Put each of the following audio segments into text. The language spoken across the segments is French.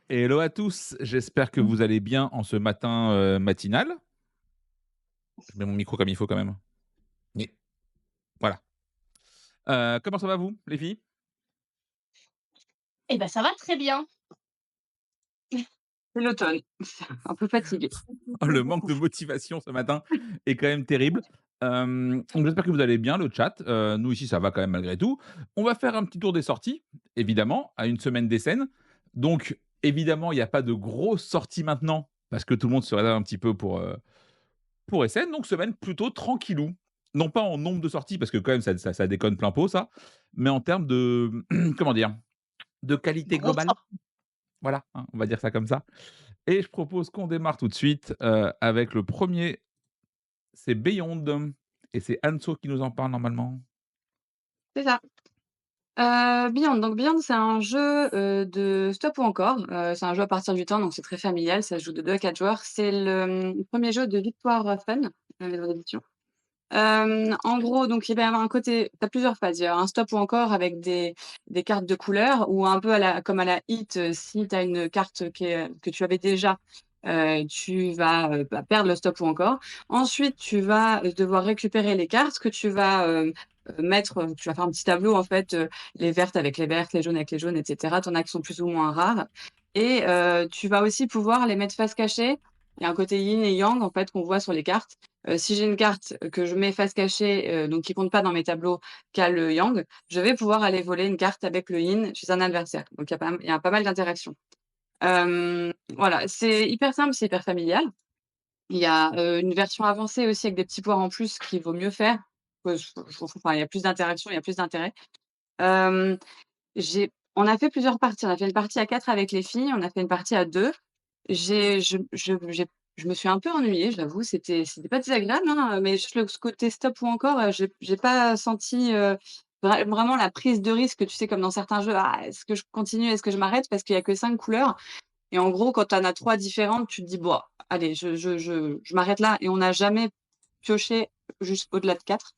Hello à tous, j'espère que vous allez bien en ce matin, matinal. Je mets mon micro comme il faut quand même. Oui, voilà. Comment ça va vous, les filles? Eh ben, ça va très bien. C'est l'automne, un peu fatiguée. Oh, le manque de motivation ce matin est quand même terrible. Donc j'espère que vous allez bien, le chat. Nous ici, ça va quand même malgré tout. On va faire un petit tour des sorties, évidemment, à une semaine des scènes. Donc évidemment, il y a pas de grosses sorties maintenant parce que tout le monde se réserve un petit peu pour Essen, donc semaine plutôt tranquillou. Non pas en nombre de sorties, parce que quand même ça déconne plein pot ça, mais en termes de comment dire? De qualité Gros globale. sort. Voilà, hein, on va dire ça comme ça. Et je propose qu'on démarre tout de suite, avec le premier, c'est Beyond et c'est Anso qui nous en parle normalement. C'est ça. Beyond, donc Beyond, c'est un jeu, de stop ou encore. C'est un jeu à partir du temps, donc c'est très familial, ça se joue de 2 à 4 joueurs. C'est le, 1er jeu de Victoire, Fun, la maison d'édition. En gros, donc il va y avoir un côté tu as plusieurs phases. Il y a un stop ou encore avec des cartes de couleurs ou un peu à la comme à la Hit, si tu as une carte qui est, que tu avais déjà, tu vas, bah, perdre le stop ou encore. Ensuite, tu vas, devoir récupérer les cartes que tu vas, mettre, tu vas faire un petit tableau en fait, les vertes avec les vertes, les jaunes avec les jaunes et cetera. Tu en as qui sont plus ou moins rares et tu vas aussi pouvoir les mettre face cachée. Il y a un côté yin et yang en fait qu'on voit sur les cartes. Si j'ai une carte, que je mets face cachée, donc qui compte pas dans mes tableaux, qui a le yang, je vais pouvoir aller voler une carte avec le yin chez un adversaire. Donc il y a pas mal d'interactions. Voilà, c'est hyper simple, c'est hyper familial. Il y a, une version avancée aussi avec des petits pouvoirs en plus qu'il vaut mieux faire. Enfin, il y a plus d'interactions, il y a plus d'intérêt. Hem, j'ai On a fait plusieurs parties. On a fait une partie à 4 avec les filles, on a fait une partie à 2. Je me suis un peu ennuyée, j'avoue, c'était pas désagréable, hein, mais juste le ce côté stop ou encore, j'ai pas senti, vraiment la prise de risque, tu sais, comme dans certains jeux: «Ah, est-ce que je continue? Est-ce que je m'arrête?» parce qu'il y a que 5 couleurs et en gros, quand tu en as 3 différentes, tu te dis: «Bon, allez, je m'arrête là» et on n'a jamais pioché au-delà de 4.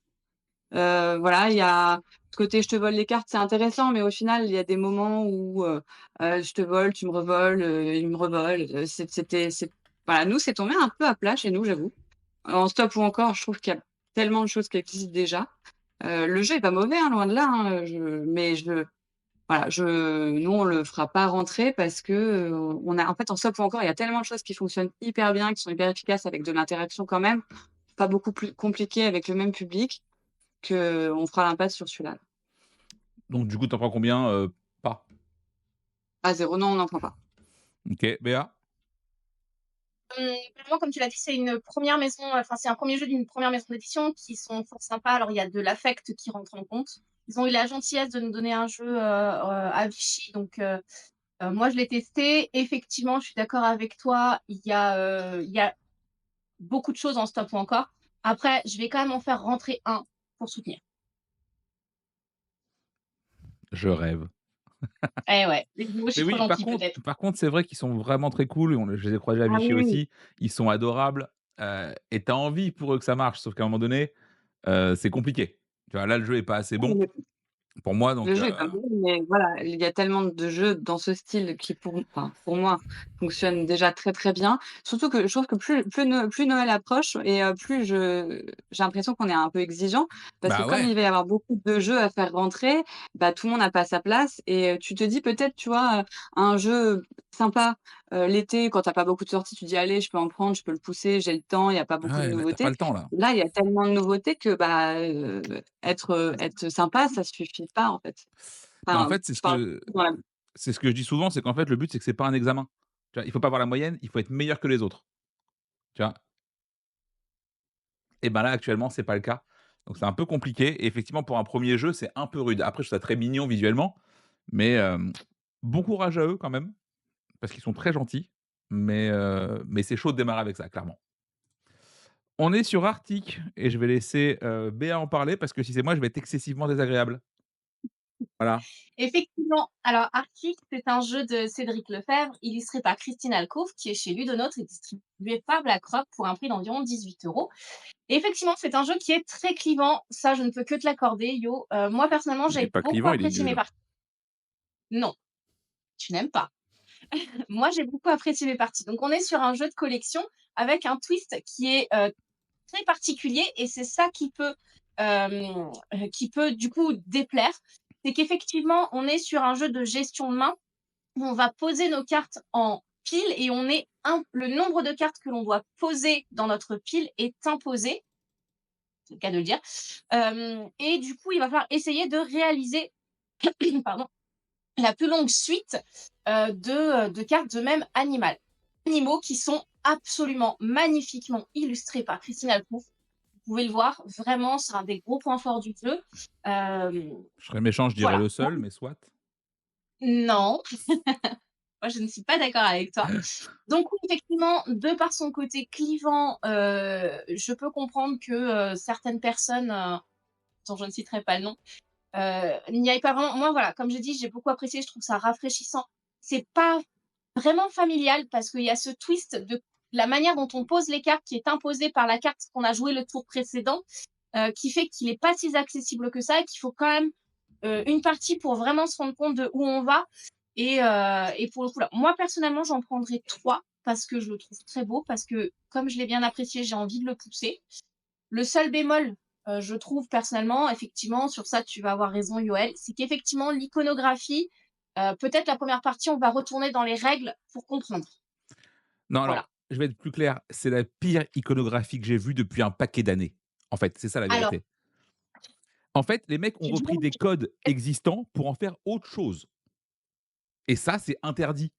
Voilà, il y a ce côté je te vole les cartes, c'est intéressant, mais au final, il y a des moments où, je te vole, tu me revoles, il me revole, c'est voilà, nous, c'est tombé un peu à plat chez nous, j'avoue. En stop ou encore, je trouve qu'il y a tellement de choses qui existent déjà. Le jeu est pas mauvais, hein, loin de là, hein, je voilà, nous, on le fera pas rentrer parce que, on a en fait, en stop ou encore, il y a tellement de choses qui fonctionnent hyper bien, qui sont hyper efficaces avec de l'interaction quand même, pas beaucoup plus compliqué avec le même public, qu'on fera l'impasse sur celui-là. Donc du coup, tu en prends combien, pas? À 0, non, on n'en prend pas. OK, Béa? Moi, comme tu l'as dit, c'est une première maison, enfin, c'est un premier jeu d'une première maison d'édition qui sont fort sympas. Alors, il y a de l'affect qui rentre en compte. Ils ont eu la gentillesse de nous donner un jeu, à Vichy, donc moi, je l'ai testé. Effectivement, je suis d'accord avec toi, il y a beaucoup de choses en stop ou encore. Après, je vais quand même en faire rentrer un pour soutenir. Je rêve. Eh ouais, je Mais suis trop oui, gentille peut-être. par contre, c'est vrai qu'ils sont vraiment très cool. Je les ai croisés à Ah Vichy oui, oui. aussi. Ils sont adorables, et tu as envie pour eux que ça marche, sauf qu'à un moment donné, c'est compliqué. Tu vois? Là, le jeu est pas assez bon pour moi, Le donc jeu est pas mauvais, mais voilà, il y a tellement de jeux dans ce style qui pour moi, fonctionnent déjà très, très bien. Surtout que je trouve que plus Noël approche et plus j'ai l'impression qu'on est un peu exigeant parce que bah, comme ouais, il va y avoir beaucoup de jeux à faire rentrer, bah, tout le monde n'a pas sa place et tu te dis peut-être, tu vois, un jeu sympa, l'été quand tu as pas beaucoup de sorties, tu dis: «Allez, je peux en prendre, je peux le pousser, j'ai le temps, il y a pas beaucoup de ouais, là, tu pas nouveautés». le temps, là. Là, il y a tellement de nouveautés que, bah, être sympa, ça suffit pas, en fait. Mais en Enfin, fait, je parle dans la c'est ce que je dis souvent, c'est qu'en fait, le but, c'est que c'est pas un examen. Tu vois? Il faut pas avoir la moyenne, il faut être meilleur que les autres, tu vois? Et ben, là, actuellement, c'est pas le cas. Donc c'est un peu compliqué et effectivement, pour un premier jeu, c'est un peu rude. Après, je trouve ça très mignon visuellement, mais bon courage à eux quand même, parce qu'ils sont très gentils, mais c'est chaud de démarrer avec ça, clairement. On est sur Arctic et je vais laisser, Béa en parler parce que si c'est moi, je vais être excessivement désagréable. Voilà. Effectivement, alors Arctic, c'est un jeu de Cédric Lefebvre, illustré par Christine Alcoff, qui est chez Ludonote et distribué par BlackRock pour un prix d'environ 18 €. Et effectivement, c'est un jeu qui est très clivant, ça je ne peux que te l'accorder, Yo. Moi personnellement, Il est j'ai pas beaucoup clivant, il est apprécié mes nul. parties. Non, tu n'aimes pas. Moi, j'ai beaucoup apprécié mes parties. Donc on est sur un jeu de collection avec un twist qui est, très particulier et c'est ça qui peut du coup déplaire. C'est qu'effectivement, on est sur un jeu de gestion de main où on va poser nos cartes en pile et on est le nombre de cartes que l'on doit poser dans notre pile est imposé, c'est le cas de le dire. Et du coup, il va falloir essayer de réaliser pardon, la plus longue suite de cartes de même animal. Animaux qui sont absolument magnifiquement illustrés par Christine Alcouf. Vous pouvez le voir, vraiment, c'est un des gros points forts du jeu. Je serais méchant, je dirais Voilà. le seul, mais soit. Non, moi je ne suis pas d'accord avec toi. Donc oui, effectivement, de par son côté clivant, je peux comprendre que certaines personnes, dont je ne citerai pas le nom, n'y aillent pas vraiment. Moi, voilà, comme j'ai dit, j'ai beaucoup apprécié, je trouve ça rafraîchissant. C'est pas vraiment familial parce qu'il y a ce twist de la manière dont on pose les cartes qui est imposée par la carte qu'on a joué le tour précédent, qui fait qu'il n'est pas si accessible que ça et qu'il faut quand même une partie pour vraiment se rendre compte de où on va. Et pour le coup, là, moi personnellement, j'en prendrais trois parce que je le trouve très beau, parce que comme je l'ai bien apprécié, j'ai envie de le pousser. Le seul bémol, je trouve personnellement, effectivement, sur ça, tu vas avoir raison, Yoël, c'est qu'effectivement, l'iconographie, peut-être la première partie, on va retourner dans les règles pour comprendre. Non, alors, Voilà. je vais être plus clair, c'est la pire iconographie que j'ai vue depuis un paquet d'années. En fait, c'est ça la Alors, vérité. En fait, les mecs ont j'ai du repris mal des codes existants pour en faire autre chose et ça, c'est interdit,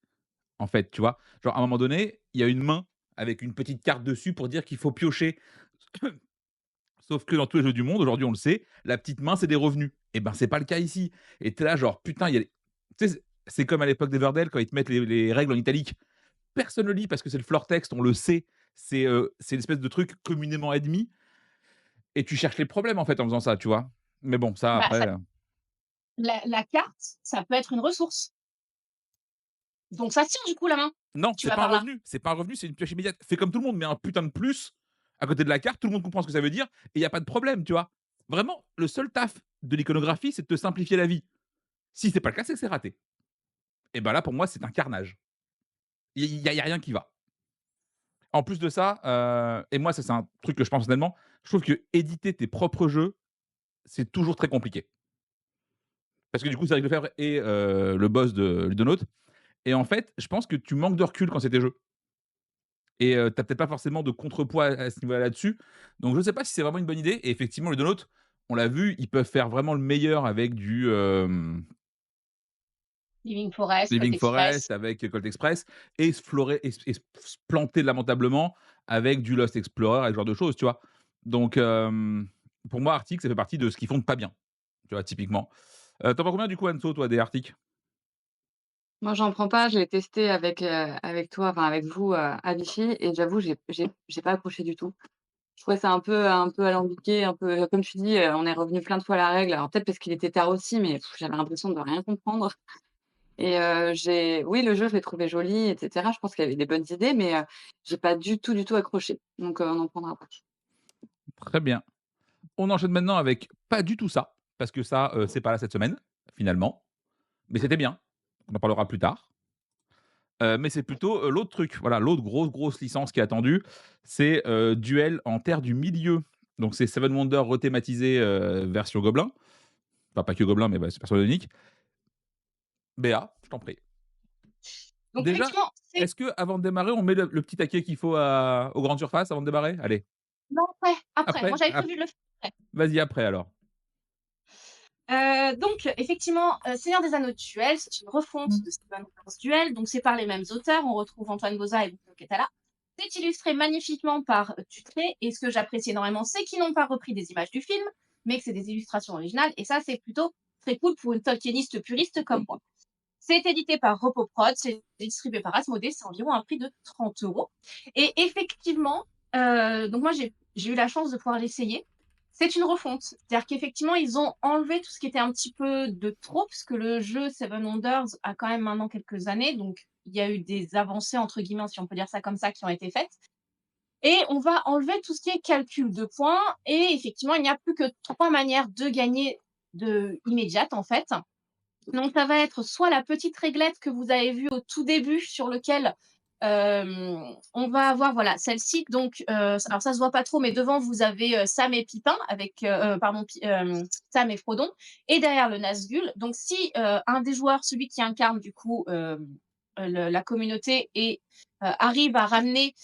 en fait, tu vois? Genre, à un moment donné, il y a une main avec une petite carte dessus pour dire qu'il faut piocher. Sauf que dans tous les jeux du monde, aujourd'hui, on le sait, la petite main, c'est des revenus. Et ben, c'est pas le cas ici. Et tu es là, genre, putain, il y a les tu sais, c'est comme à l'époque d'Everdell quand ils te mettent les règles en italique. Personne ne lit parce que c'est le floor text, on le sait. C'est une espèce de truc communément admis et tu cherches les problèmes, en fait, en faisant ça, tu vois? Mais bon, ça bah, après, la carte, ça peut être une ressource. Donc ça tient du coup la main, non, tu c'est vas pas un par là. revenu, c'est pas un revenu, c'est une pioche immédiate. Fais comme tout le monde, mets un putain de plus à côté de la carte, tout le monde comprend ce que ça veut dire et il y a pas de problème, tu vois? Vraiment, le seul taf de l'iconographie, c'est de te simplifier la vie. Si c'est pas le cas, c'est que c'est raté. Et ben là, pour moi, c'est un carnage. Il y a rien qui va. En plus de ça, et moi, ça, c'est un truc que je pense personnellement, je trouve que éditer tes propres jeux, c'est toujours très compliqué. Parce que du coup, c'est Cédric Lefebvre et le boss de Ludonote et en fait, je pense que tu manques de recul quand c'est tes jeux et tu peut-être pas forcément de contrepoids à ce niveau-là, là-dessus. Donc je sais pas si c'est vraiment une bonne idée et effectivement, Ludonote, on l'a vu, ils peuvent faire vraiment le meilleur avec du, Living Forest, Colt Living Express. Forest, avec Colt Express et se planter lamentablement avec du Lost Explorer et ce genre de choses, tu vois? Donc pour moi, Arctic, ça fait partie de ce qu'ils font de pas bien, tu vois, typiquement. Tu en combien du coup, Anso, toi, des Arctic? Moi, j'en prends pas, je l'ai testé avec toi, enfin avec vous, à Vichy et j'avoue, j'ai pas accroché du tout. Je trouvais ça un peu alambiqué, un peu comme tu dis, on est revenu plein de fois à la règle. Alors peut-être parce qu'il était tard aussi, mais j'avais l'impression de rien comprendre et j'ai oui, le jeu, je l'ai trouvé joli et cetera. Je pense qu'il y avait des bonnes idées, mais j'ai pas du tout accroché. Donc on en prendra pas. Très bien. On enchaîne maintenant avec pas du tout ça, parce que ça, c'est pas là cette semaine, finalement, mais c'était bien. On en parlera plus tard. Mais c'est plutôt, l'autre truc, voilà, l'autre grosse licence qui est attendue, c'est, Duel en Terre du Milieu. Donc c'est Seven Wonders rethématisé, version gobelin. Enfin, pas que gobelin, mais bah, c'est personnage unique. Béa, je t'en prie. Donc Déjà, effectivement, c'est est-ce que avant de démarrer, on met le petit taquet qu'il faut à aux grandes surfaces avant de démarrer? Allez, non, après. Moi, après? j'avais prévu de le faire après. Vas-y après alors. Donc effectivement, Seigneur des Anneaux Duel, c'est une refonte de Steven Universe Duel, donc c'est par les mêmes auteurs. On retrouve Antoine Boza et Bruno Catala. C'est illustré magnifiquement par Dutré et ce que j'apprécie énormément, c'est qu'ils n'ont pas repris des images du film, mais que c'est des illustrations originales et ça, c'est plutôt très cool pour une Tolkieniste puriste comme moi. C'est édité par Repoprod, c'est distribué par Asmodée, c'est environ un prix de 30 € et effectivement, donc moi j'ai eu la chance de pouvoir l'essayer. C'est une refonte. C'est-à-dire qu'effectivement, ils ont enlevé tout ce qui était un petit peu de trop, parce que le jeu Seven Wonders a quand même maintenant quelques années, donc il y a eu des «avancées» entre guillemets, si on peut dire ça comme ça, qui ont été faites et on va enlever tout ce qui est calcul de points et effectivement, il n'y a plus que 3 manières de gagner de immédiates, en fait. Donc ça va être soit la petite réglette que vous avez vue au tout début sur lequel, on va avoir voilà celle-ci donc alors ça se voit pas trop mais devant vous avez, Sam et Pipin avec, pardon Sam et Frodon et derrière le Nazgûl. Donc si, un des joueurs, celui qui incarne du coup, le la communauté et arrive à ramener,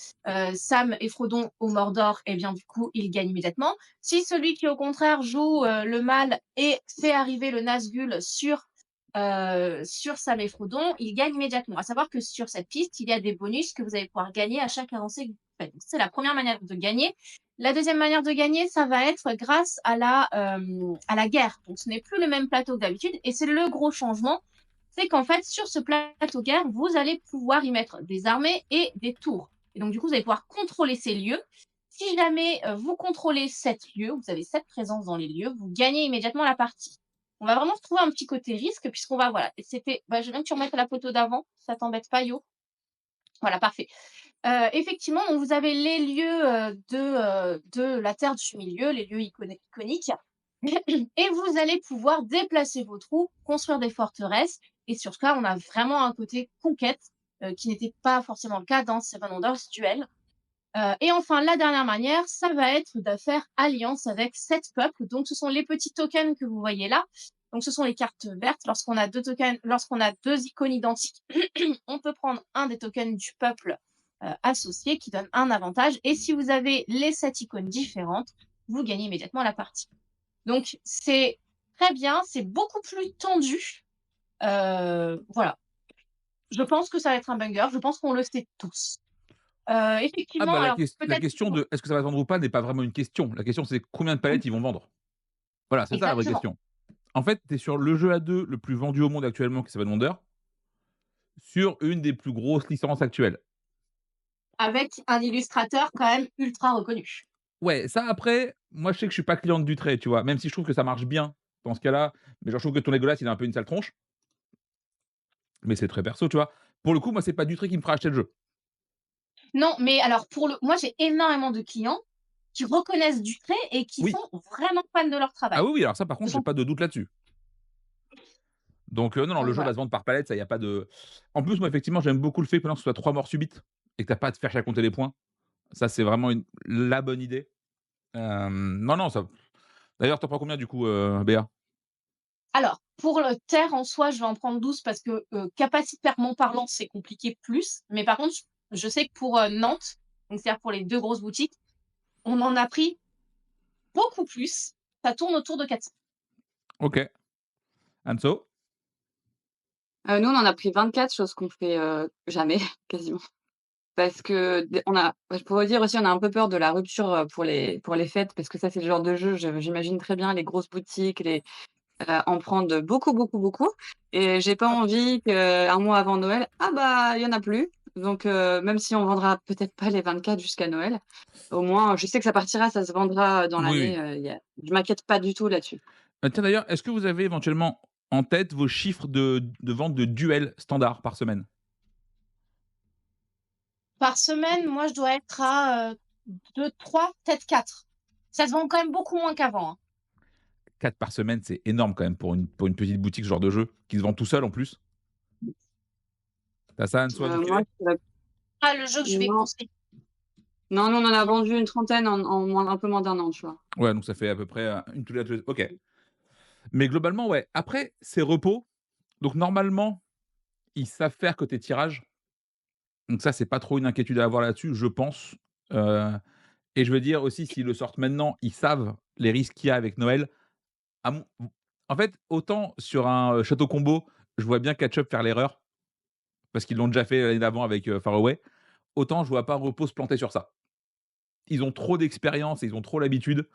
Sam et Frodon au Mordor et bien du coup il gagne immédiatement. Si celui qui au contraire joue, le mal et fait arriver le Nazgûl sur Sam et Frodon, il gagne immédiatement. À savoir que sur cette piste, il y a des bonus que vous allez pouvoir gagner à chaque avancée que vous faites. Donc, c'est la première manière de gagner. La deuxième manière de gagner, ça va être grâce à la guerre. Donc, ce n'est plus le même plateau que d'habitude. Et c'est le gros changement. C'est qu'en fait, sur ce plateau guerre, vous allez pouvoir y mettre des armées et des tours. Et donc, du coup, vous allez pouvoir contrôler ces lieux. Si jamais vous contrôlez 7 lieux, vous avez 7 présences dans les lieux, vous gagnez immédiatement la partie. On va vraiment se trouver un petit côté risque puisqu'on va voilà, c'était je veux bien que tu remettes la photo d'avant, ça t'embête pas Yo? Voilà, parfait. Effectivement, donc vous avez les lieux, de la Terre du Milieu, les lieux iconiques et vous allez pouvoir déplacer vos troupes, construire des forteresses et sur ce cas, on a vraiment un côté conquête, qui n'était pas forcément le cas dans Seven Wonders Duel. Et enfin, la dernière manière, ça va être de faire alliance avec 7 peuples. Donc, ce sont les petits tokens que vous voyez là. Donc, ce sont les cartes vertes. Lorsqu'on a 2 tokens, lorsqu'on a 2 icônes identiques, on peut prendre un des tokens du peuple associé qui donne un avantage. Et si vous avez les 7 icônes différentes, vous gagnez immédiatement la partie. Donc, c'est très bien, c'est beaucoup plus tendu. Voilà. Je pense que ça va être un banger. Je pense qu'on le sait tous. Ah Effectivement, bah, alors la peut-être question de est-ce que ça va se vendre ou pas n'est pas vraiment une question. La question, c'est combien de palettes ils vont vendre? Voilà, c'est ça la vraie exactement. question. En fait, tu es sur le jeu à 2 le plus vendu au monde actuellement qui est Seven Wonders, sur une des plus grosses licences actuelles. Avec un illustrateur quand même ultra reconnu. Ouais, ça après, moi je sais que je suis pas cliente du trait, tu vois? Même si je trouve que ça marche bien dans ce cas-là, mais genre je trouve que ton Legolas, il a un peu une sale tronche, mais c'est très perso, tu vois? Pour le coup, moi, c'est pas du trait qui me fera acheter le jeu. Non, mais alors moi j'ai énormément de clients qui reconnaissent du trait et qui Oui. sont vraiment fans de leur Ah travail. oui, oui, alors ça par Ce contre, j'ai sont pas de doute là-dessus. Donc non, non, le donc jeu va voilà. se vendre par palette, ça y a pas de en plus, moi, effectivement, j'aime beaucoup le fait que maintenant ce soit 3 morts subites et que tu pas à te faire compter les points. Ça, c'est vraiment la bonne idée. Non, non, ça d'ailleurs, tu en prends combien du coup, Béa? Alors, pour le terre en soi, je vais en prendre 12 parce que, capacitairement parlant, c'est compliqué plus. Mais par contre, je sais que pour, Nantes, donc c'est-à-dire pour les 2 grosses boutiques, on en a pris beaucoup plus. Ça tourne autour de 400. OK. Anso? Nous, on en a pris 24, chose qu'on fait, jamais quasiment. Parce que d on a je pourrais dire aussi, on a un peu peur de la rupture, pour les fêtes parce que ça, c'est le genre de jeu, j'imagine très bien les grosses boutiques, en prendre beaucoup, beaucoup, beaucoup et j'ai pas envie qu'un mois avant Noël, ah bah, il y en a plus. Donc même si on vendra peut-être pas les 24 jusqu'à Noël, au moins je sais que ça partira, ça se vendra dans Oui, l'année, oui. y a je m'inquiète pas du tout là-dessus. Tiens d'ailleurs, est-ce que vous avez éventuellement en tête vos chiffres de vente de duels standard par semaine? Par semaine, moi, je dois être à, 2-3, peut-être 4. Ça se vend quand même beaucoup moins qu'avant, hein. 4 par semaine, c'est énorme quand même pour une petite boutique, ce genre de jeu, qui se vend tout seul en plus. Tu ça, Anso, à nous Moi, filer? je dirais Ah, le jeu que je vais non, conseiller. non, nous, on en a vendu une trentaine en moins un peu moins d'1 an, tu vois? Ouais, donc ça fait à peu près, une tous les OK. Mais globalement, ouais. Après, c'est repos, donc normalement, ils savent faire côté tirage, donc ça, c'est pas trop une inquiétude à avoir là-dessus, je pense, heu et je veux dire aussi, s'ils le sortent maintenant, ils savent les risques qu'il y a avec Noël. À mon En fait, autant sur un, château combo, je vois bien Ketchup faire l'erreur, parce qu'ils l'ont déjà fait l'année d'avant avec, Far Away, autant je vois pas Repos se planter sur ça. Ils ont trop d'expérience et ils ont trop l'habitude,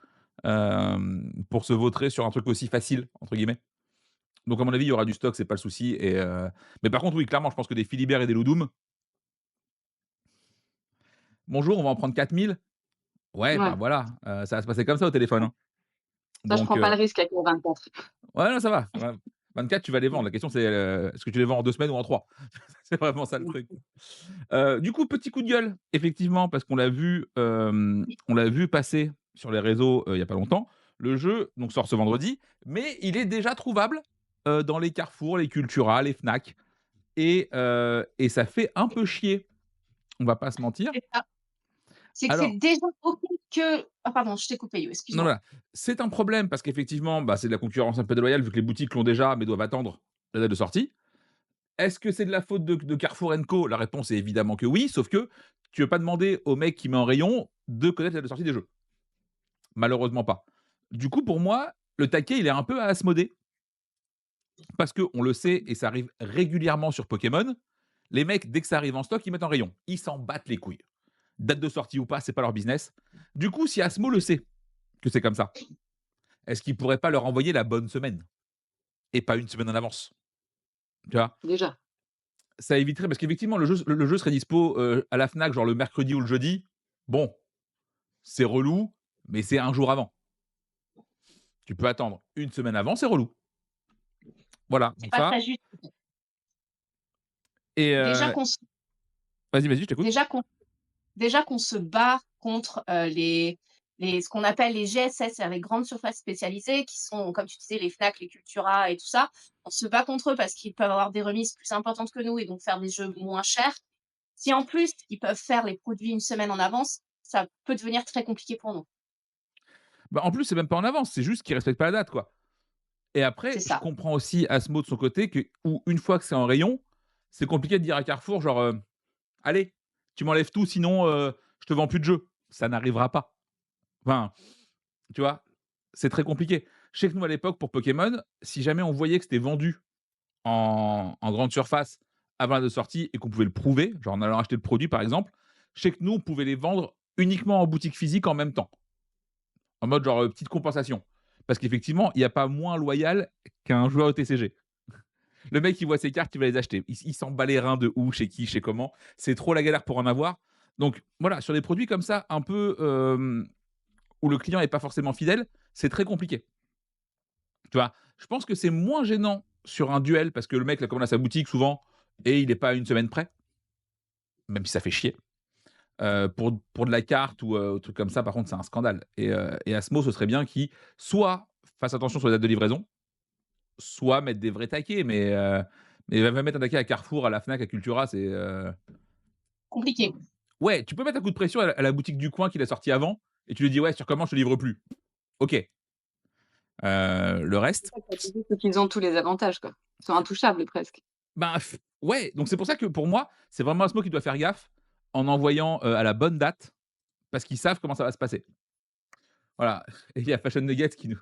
pour se vautrer sur un truc aussi «facile» entre guillemets. Donc à mon avis, il y aura du stock, c'est pas le souci mais par contre, oui, clairement, je pense que des Philibert et des Ludum, «Bonjour, on va en prendre 4 000». Ouais, bah, Ouais, voilà, ça va se passer comme ça au téléphone, hein. ça, je Donc prends pas le risque avec les 24. ouais, non, ça va, ouais. 24, tu vas les vendre. La question, c'est, est-ce que tu les vends en 2 semaines ou en 3? C'est vraiment ça le truc. Du coup, petit coup de gueule, effectivement, parce on l'a vu passer sur les réseaux, il y a pas longtemps. Le jeu donc sort ce vendredi, mais il est déjà trouvable dans les carrefours, les Cultura, les Fnac et ça fait un peu chier, on va pas se mentir. C'est ça. C'est que c'est Alors déjà OK que ah pardon, je t'ai coupé, non, excuse-moi. voilà, c'est un problème parce qu'effectivement, bah, c'est de la concurrence un peu déloyale vu que les boutiques l'ont déjà, mais doivent attendre la date de sortie. Est-ce que c'est de la faute de Carrefour Co? La réponse est évidemment que oui, sauf que tu veux pas demander au mec qui met en rayon de connaître la date de sortie des jeux. Malheureusement pas. Du coup, pour moi, le taquet, il est un peu à Asmodée parce qu'on le sait et ça arrive régulièrement sur Pokémon, les mecs, dès que ça arrive en stock, ils mettent en rayon. Ils s'en battent les couilles. Date de sortie ou pas, c'est pas leur business. Du coup, si Asmo le sait que c'est comme ça, est-ce qu'il pourrait pas leur envoyer la bonne semaine et pas une semaine en avance? Tu vois? Déjà. Ça éviterait parce qu'effectivement le jeu serait dispo, à la Fnac, genre le mercredi ou le jeudi. Bon, c'est relou, mais c'est un jour avant. Tu peux attendre une semaine avant, c'est relou. Voilà, C'est donc pas ça très juste. et Déjà qu'on se vas-y, je t'écoute. déjà qu'on déjà qu'on se bat contre, les ce qu'on appelle les GSS, c'est les grandes surfaces spécialisées qui sont, comme tu disais, les Fnac, les Cultura et tout ça. On se bat contre eux parce qu'ils peuvent avoir des remises plus importantes que nous et donc faire des jeux moins chers. Si en plus, ils peuvent faire les produits une semaine en avance, ça peut devenir très compliqué pour nous. Bah, en plus, c'est même pas en avance, c'est juste qu'ils respectent pas la date, quoi. Et C'est après, je ça. comprends aussi Asmo de son côté que où une fois que c'est en rayon, c'est compliqué de dire à Carrefour genre, «Allez, tu m'enlèves tout sinon, je te vends plus de jeux». Ça n'arrivera pas. Enfin, tu vois? C'est très compliqué. Je sais que nous, à l'époque, pour Pokémon, si jamais on voyait que c'était vendu en grande surface avant la date de sortie et qu'on pouvait le prouver, genre en allant acheter le produit, par exemple, je sais que nous, on pouvait les vendre uniquement en boutique physique en même temps. En mode genre, petite compensation. Parce qu'effectivement, il y a pas moins loyal qu'un joueur de TCG. Le mec, il voit ses cartes, il va les acheter. Il s'en bat les reins de où, chez comment. C'est trop la galère pour en avoir. Donc voilà, sur des produits comme ça, un peu, où le client est pas forcément fidèle, c'est très compliqué. Tu vois? Je pense que c'est moins gênant sur un duel parce que le mec, il a commandé à sa boutique souvent et il est pas à une semaine près, même si ça fait chier. Pour de la carte ou truc comme ça, par contre, c'est un scandale et Asmo, ce serait bien qu'il soit fasse attention sur les dates de livraison, soit mettre des vrais taquets, mais va mettre un taquet à Carrefour, à la Fnac, à Cultura, Compliqué. ouais, tu peux mettre un coup de pression à la boutique du coin qu'il a sorti avant et tu lui dis: «Ouais, sur commande, je te livre plus». OK, le reste, C'est qu'ils ont tous les avantages, quoi. Ils sont intouchables presque. ben, ouais, donc c'est pour ça que pour moi, c'est vraiment Asmo qui doit faire gaffe en envoyant, à la bonne date parce qu'ils savent comment ça va se passer. Voilà, et il y a Fashion Nuggets qui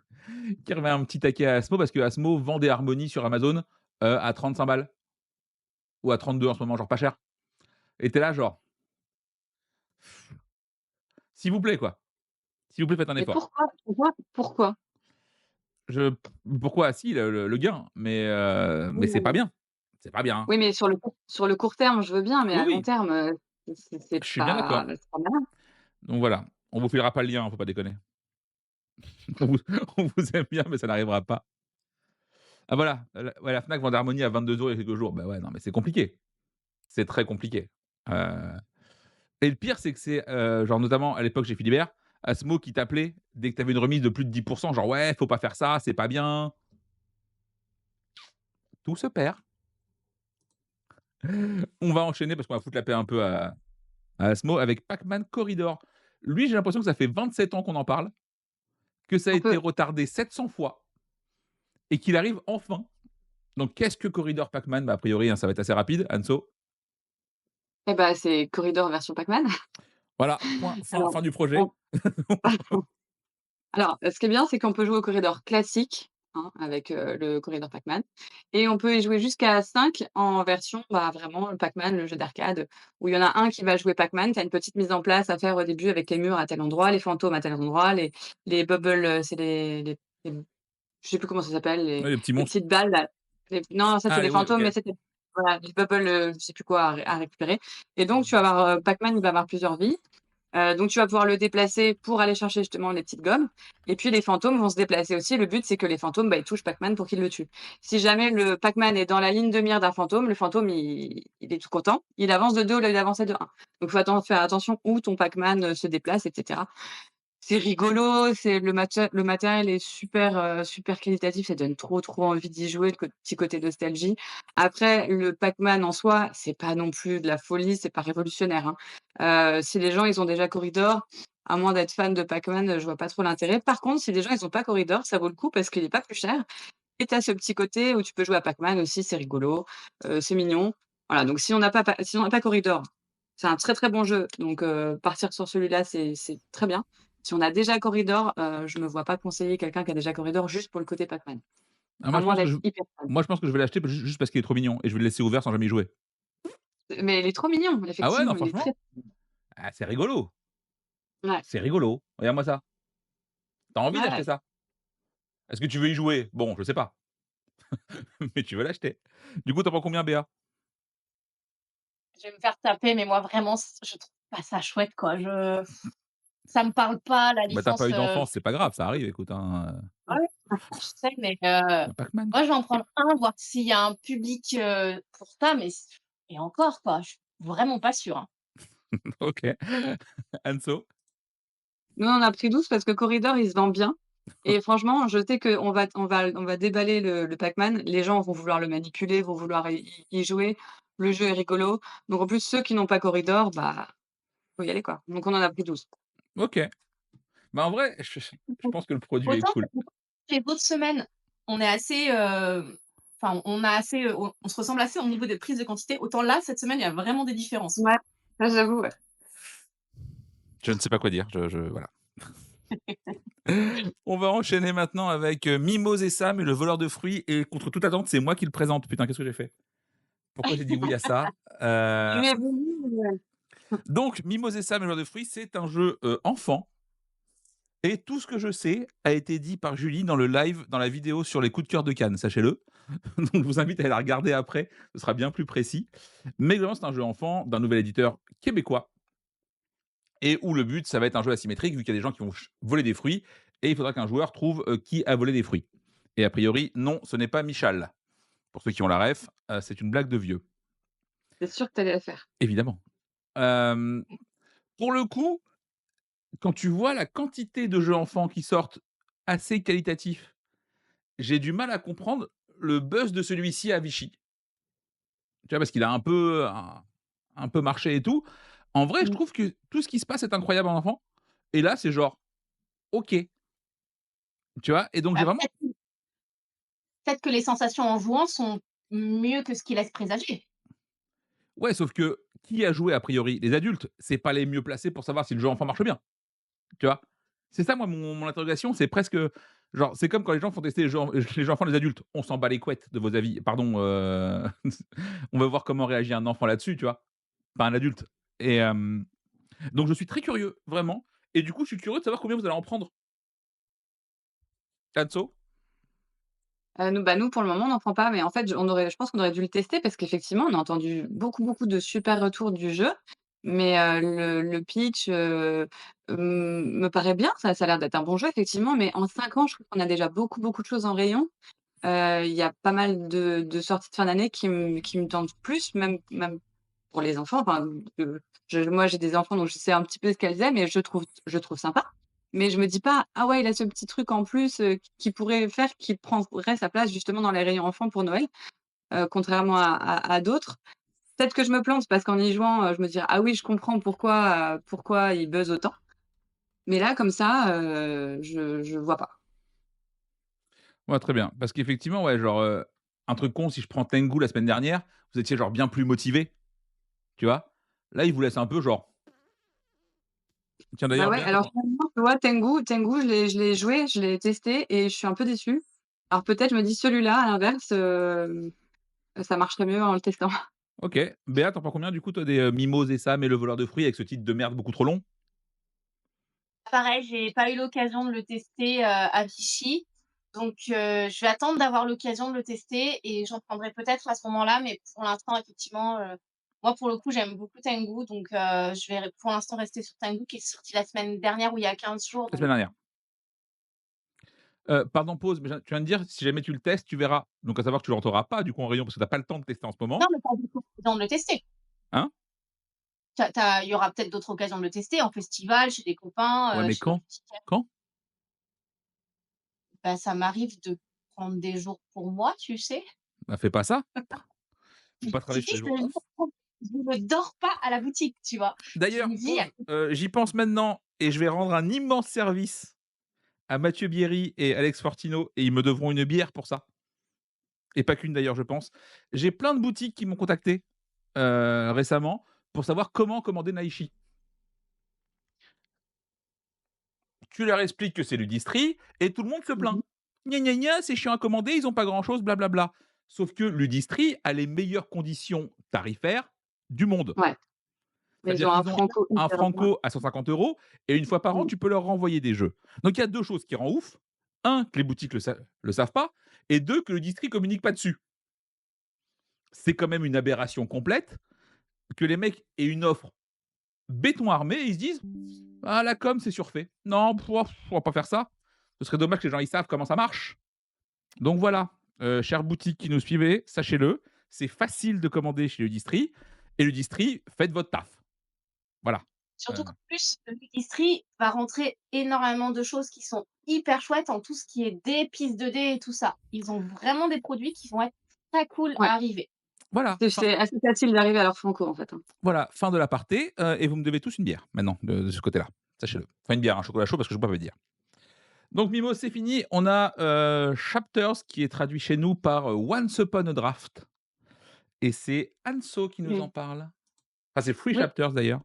remet un petit taquet à Asmo parce que Asmo vend des harmonies sur Amazon, à 35 balles ou à 32 en ce moment, genre pas cher. Et tu es là genre: «S'il vous plaît quoi, s'il vous plaît faites un Mais effort». pourquoi? Je Pourquoi? Si le gain, mais c'est pas bien. C'est pas bien, hein. Oui, mais sur le court terme, je veux bien, mais Oui, à long oui, terme, c'est je suis bien pas d'accord. c'est pas malin. Donc voilà, on vous filera pas le lien, hein, faut pas déconner. On vous on vous aime bien, mais ça n'arrivera pas. Ah voilà, la Fnac vend des harmonies à 22 € il y a quelques jours. Bah ouais, non mais c'est compliqué. C'est très compliqué. Heu Et le pire, c'est que c'est, genre notamment à l'époque chez Philibert, Asmo qui t'appelait dès que tu avais une remise de plus de 10 genre: «Ouais, faut pas faire ça, c'est pas bien». Tout se perd. On va enchaîner parce qu'on va foutre la paix un peu à Asmo avec Pac-Man Corridor. Lui, j'ai l'impression que ça fait 27 ans qu'on en parle, que ça a Un été peu. retardé 700 fois et qu'il arrive enfin. Donc qu'est-ce que Corridor Pac-Man? Bah, a priori, hein, ça va être assez rapide, Anso. Eh bah, c'est Corridor version Pac-Man. Voilà, point, fin Alors, fin du projet. on alors, ce qui est bien, c'est qu'on peut jouer au corridor classique, hein, avec, le corridor Pac-Man et on peut y jouer jusqu'à 5 en version, bah, vraiment Pac-Man, le jeu d'arcade, où il y en a un qui va jouer Pac-Man. Tu as une petite mise en place à faire au début avec les murs à tel endroit, les fantômes à tel endroit, les bubbles, c'est les je sais plus comment ça s'appelle, Ouais, les petits les monstres. petites balles là. Les non, ça c'est Ah les oui, OK. fantômes, mais c'était voilà, les bubbles, je sais plus quoi à récupérer et donc tu vas avoir, Pac-Man, il va avoir plusieurs vies. Donc tu vas pouvoir le déplacer pour aller chercher justement les petites gommes et puis les fantômes vont se déplacer aussi. Le but, c'est que les fantômes, bah, ils touchent Pac-Man pour qu'il le tue. Si jamais le Pac-Man est dans la ligne de mire d'un fantôme, le fantôme, il est tout content, il avance de 2 au lieu d'avancer de 1. Donc faut faire attention où ton Pac-Man, se déplace et cetera. C'est rigolo, c'est le matériel est super, super qualitatif, ça donne trop envie d'y jouer, petit côté nostalgie. Après, le Pac-Man en soi, c'est pas non plus de la folie, c'est pas révolutionnaire, hein. Si les gens, ils ont déjà Corridor, à moins d'être fan de Pac-Man, je vois pas trop l'intérêt. Par contre, si les gens, ils ont pas Corridor, ça vaut le coup parce qu'il est pas plus cher et tu as ce petit côté où tu peux jouer à Pac-Man aussi, c'est rigolo, c'est mignon. Voilà, donc si on n'a pas Corridor, c'est un très, très bon jeu, donc partir sur celui-là, c'est très bien. Si on a déjà Corridor, je me vois pas conseiller quelqu'un qui a déjà Corridor juste pour le côté Pac-Man, Ah à moins d'être hyper fan. moi je pense que je vais l'acheter juste parce qu'il est trop mignon et je vais le laisser ouvert sans jamais y jouer. Mais il est trop mignon, Ah ouais, non effectivement, il est très franchement, ah c'est rigolo, ouais, c'est rigolo. Regarde-moi ça. Tu as envie d'acheter ouais. ça. Est-ce que tu veux y jouer? Bon, je sais pas, mais tu veux l'acheter. Du coup, tu en prends combien, Béa? Je vais me faire taper, mais moi vraiment je trouve pas ça chouette quoi. Ça me parle pas la Bah, tu as pas licence, eu d'enfance, c'est pas grave, ça arrive, écoute, hein, ouais, je sais, mais Pac-Man. moi je vais en prendre un, voir s'il y a un public, pour ça, mais et encore quoi, je suis vraiment pas sûre, hein. OK. Anso? Nous, on a pris 12 parce que Corridor, il se vend bien et franchement, je sais qu'on va déballer le Pac-Man. Les gens vont vouloir le manipuler, vont vouloir y jouer. Le jeu est rigolo. Donc en plus, ceux qui n'ont pas Corridor, bah, faut y aller, quoi. Donc on en a pris 12. OK. Bah, en vrai, je pense que le produit est Autant cool. les autres semaines, on est assez, enfin on a assez, on se ressemble assez au niveau des prises de quantité, autant là, cette semaine, il y a vraiment des différences. Ouais, ça j'avoue, ouais. Je ne sais pas quoi dire, je voilà. On va enchaîner maintenant avec, Mimose et Sam et le voleur de fruits et contre toute attente, c'est moi qui le présente. Putain, qu'est-ce que j'ai fait? Pourquoi j'ai dit oui à ça? Tu es venu, Donc Mimose et Sam et le voleur de fruits, c'est un jeu, enfant et tout ce que je sais a été dit par Julie dans le live, dans la vidéo sur les coups de cœur de Cannes, sachez-le. Donc je vous invite à aller la regarder après, ce sera bien plus précis. Mais globalement, c'est un jeu enfant d'un nouvel éditeur québécois et où le but, ça va être un jeu asymétrique vu qu'il y a des gens qui vont voler des fruits et il faudra qu'un joueur trouve, qui a volé des fruits. Et a priori, non, ce n'est pas Michal. Pour ceux qui ont la ref, c'est une blague de vieux, c'est sûr que tu allais la faire. évidemment. Hem, pour le coup, quand tu vois la quantité de jeux enfants qui sortent assez qualitatifs, j'ai du mal à comprendre le buzz de celui-ci à Vichy. Tu vois? Parce qu'il a un peu marché et tout. En vrai, je Mmh. trouve que tout ce qui se passe est incroyable en enfant et là, c'est genre OK, tu vois? Et donc j'ai Bah, vraiment peut-être que les sensations en jouant sont mieux que ce qui laisse présager. ouais, sauf que qui a joué a priori? Les adultes, c'est pas les mieux placés pour savoir si le jeu enfant marche bien, tu vois? C'est ça moi mon interrogation, c'est presque, genre, c'est comme quand les gens font tester les jeux enfants les adultes. On s'en bat les couettes de vos avis. Pardon, on va voir comment réagit un enfant là-dessus, tu vois? Pas un adulte et donc je suis très curieux, vraiment et du coup, je suis curieux de savoir combien vous allez en prendre. Atso? Nous, pour le moment, on n'en prend pas, mais en fait, je pense qu'on aurait dû le tester parce qu'effectivement, on a entendu beaucoup de super retours du jeu, mais le pitch, me paraît bien. Ça a l'air d'être un bon jeu, effectivement, mais en 5 ans, je trouve qu'on a déjà beaucoup de choses en rayon. Il y a pas mal de sorties de fin d'année qui me tentent plus, même pour les enfants. Enfin, moi, j'ai des enfants, donc je sais un petit peu ce qu'elles aiment et je trouve sympa. Mais je me dis pas: «Ah ouais, il a ce petit truc en plus, qui pourrait faire qu'il prendrait sa place justement dans les rayons enfants pour Noël», contrairement à d'autres. Peut-être que je me plante parce qu'en y jouant, je me dirais: «Ah oui, je comprends pourquoi il buzz autant». Mais là, comme ça, je vois pas. Ouais, très bien. Parce qu'effectivement, ouais, genre, un truc con, si je prends Tengu la semaine dernière, vous étiez genre bien plus motivé, tu vois? Là, il vous laisse un peu genre tiens Bah d'ailleurs, ouais, Béa, tu alors finalement, tu vois, Tengu, je l'ai joué, je l'ai testé et je suis un peu déçue. Alors peut-être, je me dis celui-là, à l'inverse, ça marcherait mieux en le testant. OK. Béa, tu en prends combien du coup toi des, Mimose et Sam et le voleur de fruits avec ce titre de merde beaucoup trop long? Pareil, j'ai pas eu l'occasion de le tester, à Vichy, donc je vais attendre d'avoir l'occasion de le tester et j'en prendrai peut-être à ce moment-là, mais pour l'instant, effectivement, moi, pour le coup, j'aime beaucoup Tengu, donc je vais pour l'instant rester sur Tengu qui est sorti la semaine dernière ou il y a 15 jours, La donc semaine dernière. Pardon, pause, mais tu viens de dire si jamais tu le testes, tu verras. Donc à savoir que tu l'entreras pas du coup en rayon parce que tu as pas le temps de tester en ce non, moment, mais pas du tout, besoin de le tester. hein? il y aura peut-être d'autres occasions de le tester en festival, chez des copains, Ouais, mais chez des quand? boutiquiers. Quand? Bah, ça m'arrive de prendre des jours pour moi, tu sais? Bah, fais pas ça. Faut pas travailler Si, sur si, les jours off. je ne dors pas à la boutique, tu vois? Je D'ailleurs, me dis: pause, j'y pense maintenant et je vais rendre un immense service à Mathieu Bierry et Alex Fortino et ils me devront une bière pour ça et pas qu'une d'ailleurs, je pense. J'ai plein de boutiques qui m'ont contacté, récemment pour savoir comment commander Naishi. Tu leur expliques que c'est du Ludistri et tout le monde se Mmh plaint. mh. «Gna gna gna, c'est chiant à commander, ils ont pas grand chose, blablabla». Sauf que Ludistri a les meilleures conditions tarifaires du monde. Ouais, mais ils C'est-à-dire ont un qu'ils ont franco un hyper bien. franco à 150 € et une fois par an, Mmh. tu peux leur renvoyer des jeux. Donc il y a 2 choses qui rend ouf. Un, que les boutiques le savent pas et 2, que le distri communique pas dessus. C'est quand même une aberration complète que les mecs aient une offre béton armé et ils se disent: «Ah la com, c'est surfait. Non, on va pas faire ça. Ce serait dommage que les gens ils savent comment ça marche». Donc voilà, chères boutiques qui nous suivez, sachez-le, c'est facile de commander chez le distri et le distri, faites votre taf. Voilà. Surtout Heu, qu'en plus, le Ministry va rentrer énormément de choses qui sont hyper chouettes en tout ce qui est dés, pistes de dés et tout ça. Ils ont vraiment des produits qui vont être très cool Ouais, à arriver. voilà, c'est assez facile d'arriver à leur franco, en fait, hein. fin de l'aparté, et vous me devez tous une bière maintenant de ce côté-là, sachez-le. Enfin une bière, un chocolat chaud parce que je bois pas de bière. Donc Mimo, c'est fini. On a, Chapters qui est traduit chez nous par, Once Upon a Draft et c'est Anso qui nous en Mmh. parle. Enfin c'est Free Oui. Chapters d'ailleurs.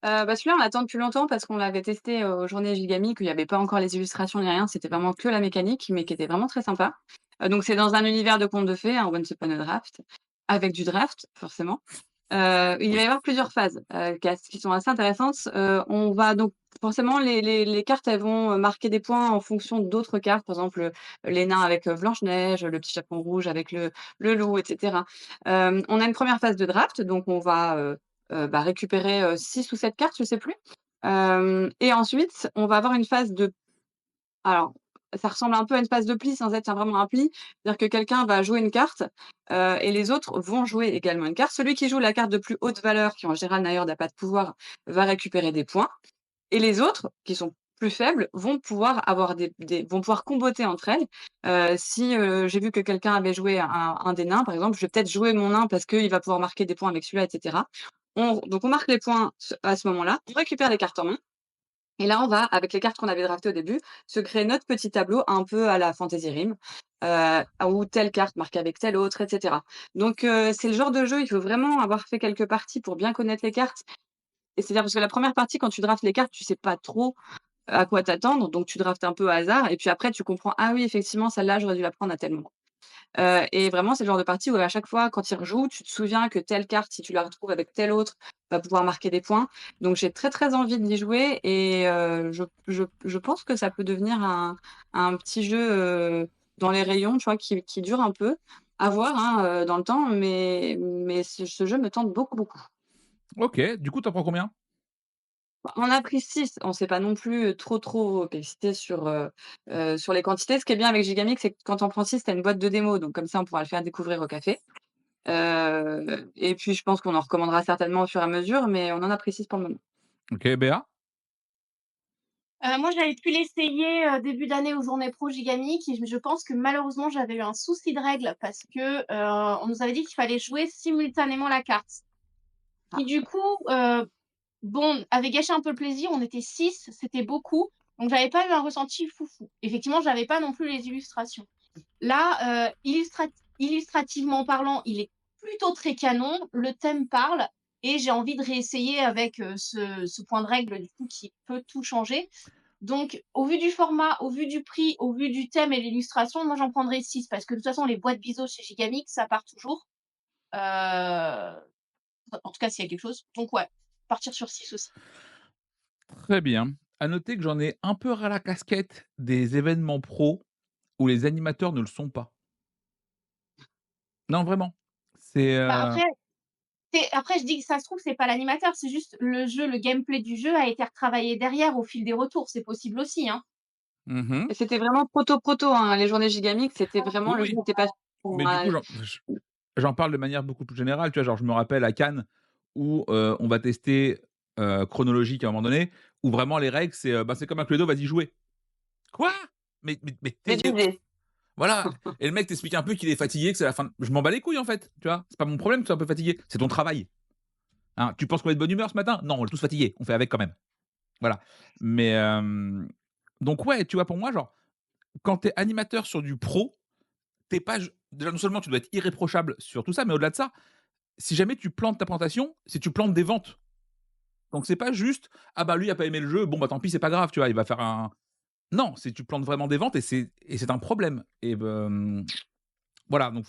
Bah, celui-là, on l'attend depuis longtemps parce qu'on l'avait testé aux Journées Gigamic où il y avait pas encore les illustrations ni rien, c'était vraiment que la mécanique, mais qui était vraiment très sympa. Donc c'est dans un univers de contes de fées, un Once Upon a Draft, avec du draft, forcément. Il va y Oui. avoir plusieurs phases, qui sont assez intéressantes. On va donc forcément les cartes, elles vont, marquer des points en fonction d'autres cartes, par exemple, les nains avec, Blanche-Neige, le petit chaperon rouge avec le loup et cetera. On a une première phase de draft, donc on va, bah, récupérer, 6 ou 7 cartes, je sais plus. Et ensuite, on va avoir une phase de alors, ça ressemble un peu à une phase de pli sans être vraiment un pli. C'est-à-dire que quelqu'un va jouer une carte, et les autres vont jouer également une carte. Celui qui joue la carte de plus haute valeur, qui en général d'ailleurs n'a pas de pouvoir, va récupérer des points et les autres, qui sont plus faibles, vont pouvoir avoir des vont pouvoir comboter entre elles. Si, j'ai vu que quelqu'un avait joué un des nains, par exemple, je vais peut-être jouer mon nain parce qu'il va pouvoir marquer des points avec celui-là et cetera. Donc on marque les points à ce moment-là, on récupère les cartes en main et là, on va, avec les cartes qu'on avait draftées au début, se créer notre petit tableau un peu à la Fantasy Rim, où telle carte marque avec telle autre, et cetera. Donc, c'est le genre de jeu, il faut vraiment avoir fait quelques parties pour bien connaître les cartes. Et c'est-à-dire parce que la première partie, quand tu draftes les cartes, tu sais pas trop à quoi t'attendre, donc tu draftes un peu au hasard et puis après tu comprends: «Ah oui, effectivement, celle-là, j'aurais dû la prendre à tel moment». Et vraiment, c'est le genre de partie où à chaque fois, quand il rejoue, tu te souviens que telle carte, si tu la retrouves avec telle autre, va pouvoir marquer des points. Donc j'ai très, très envie d'y jouer et je pense que ça peut devenir un petit jeu, dans les rayons, tu vois, qui dure un peu. À voir, hein, dans le temps, mais ce jeu me tente beaucoup, beaucoup. OK, du coup, tu en prends combien? On a pris 6, on s'est pas non plus, trop, trop excité sur les quantités. Ce qui est bien avec Gigamic, c'est que quand tu en prends 6, tu as une boîte de démo, donc comme ça, on pourra le faire découvrir au café. Et puis je pense qu'on en recommandera certainement au fur et à mesure, mais on en apprécie pour le moment. OK, Béa? Moi, j'avais pu l'essayer, début d'année aux Journées Pro Gigamic et je pense que malheureusement, j'avais eu un souci de règle parce que, on nous avait dit qu'il fallait jouer simultanément la carte. Ah, Qui du coup, bon, avait gâché un peu le plaisir. On était 6, c'était beaucoup, donc j'avais pas eu un ressenti foufou. Effectivement, j'avais pas non plus les illustrations. Là, illustrativement parlant, il est plutôt très canon, le thème parle et j'ai envie de réessayer avec, ce point de règle du coup qui peut tout changer. Donc au vu du format, au vu du prix, au vu du thème et l'illustration, moi j'en prendrais 6 parce que de toute façon les boîtes Biseau chez Gigamic, ça part toujours. Heu, en tout cas s'il y a quelque chose. Donc ouais, partir sur 6 aussi. Très bien. À noter que j'en ai un peu ras la casquette des événements pro où les animateurs ne le sont pas. Non, vraiment. C'est, Bah, après je dis que ça se trouve c'est pas l'animateur, c'est juste le jeu, le gameplay du jeu a été retravaillé derrière au fil des retours, c'est possible aussi, hein. et c'était vraiment proto, hein, les journées Gigamic, c'était vraiment Oui, le jeu oui, n'était pas mais du coup, ouais, j'en parle de manière beaucoup plus générale, tu vois? Genre, je me rappelle à Cannes où, on va tester, chronologique à un moment donné, où vraiment les règles c'est, bah, c'est comme un Cluedo, vas-y jouer. Quoi? Mais J'ai tu d'idées. voilà, et le mec t'explique un peu qu'il est fatigué, que c'est la fin de je m'en bats les couilles en fait, tu vois? C'est pas mon problème que tu sois un peu fatigué, c'est ton travail, hein. Tu penses qu'on est de bonne humeur ce matin? Non, on est tous fatigués, on fait avec quand même. Voilà, mais donc ouais, tu vois, pour moi, genre, quand tu es animateur sur du pro, tu es pas j déjà non seulement tu dois être irréprochable sur tout ça, mais au-delà de ça, si jamais tu plantes ta présentation, c'est tu plantes des ventes. Donc c'est pas juste: «Ah bah, lui a pas aimé le jeu, bon bah, tant pis, c'est pas grave», tu vois? Il va faire un non, c'est tu plantes vraiment des ventes et c'est un problème et voilà, donc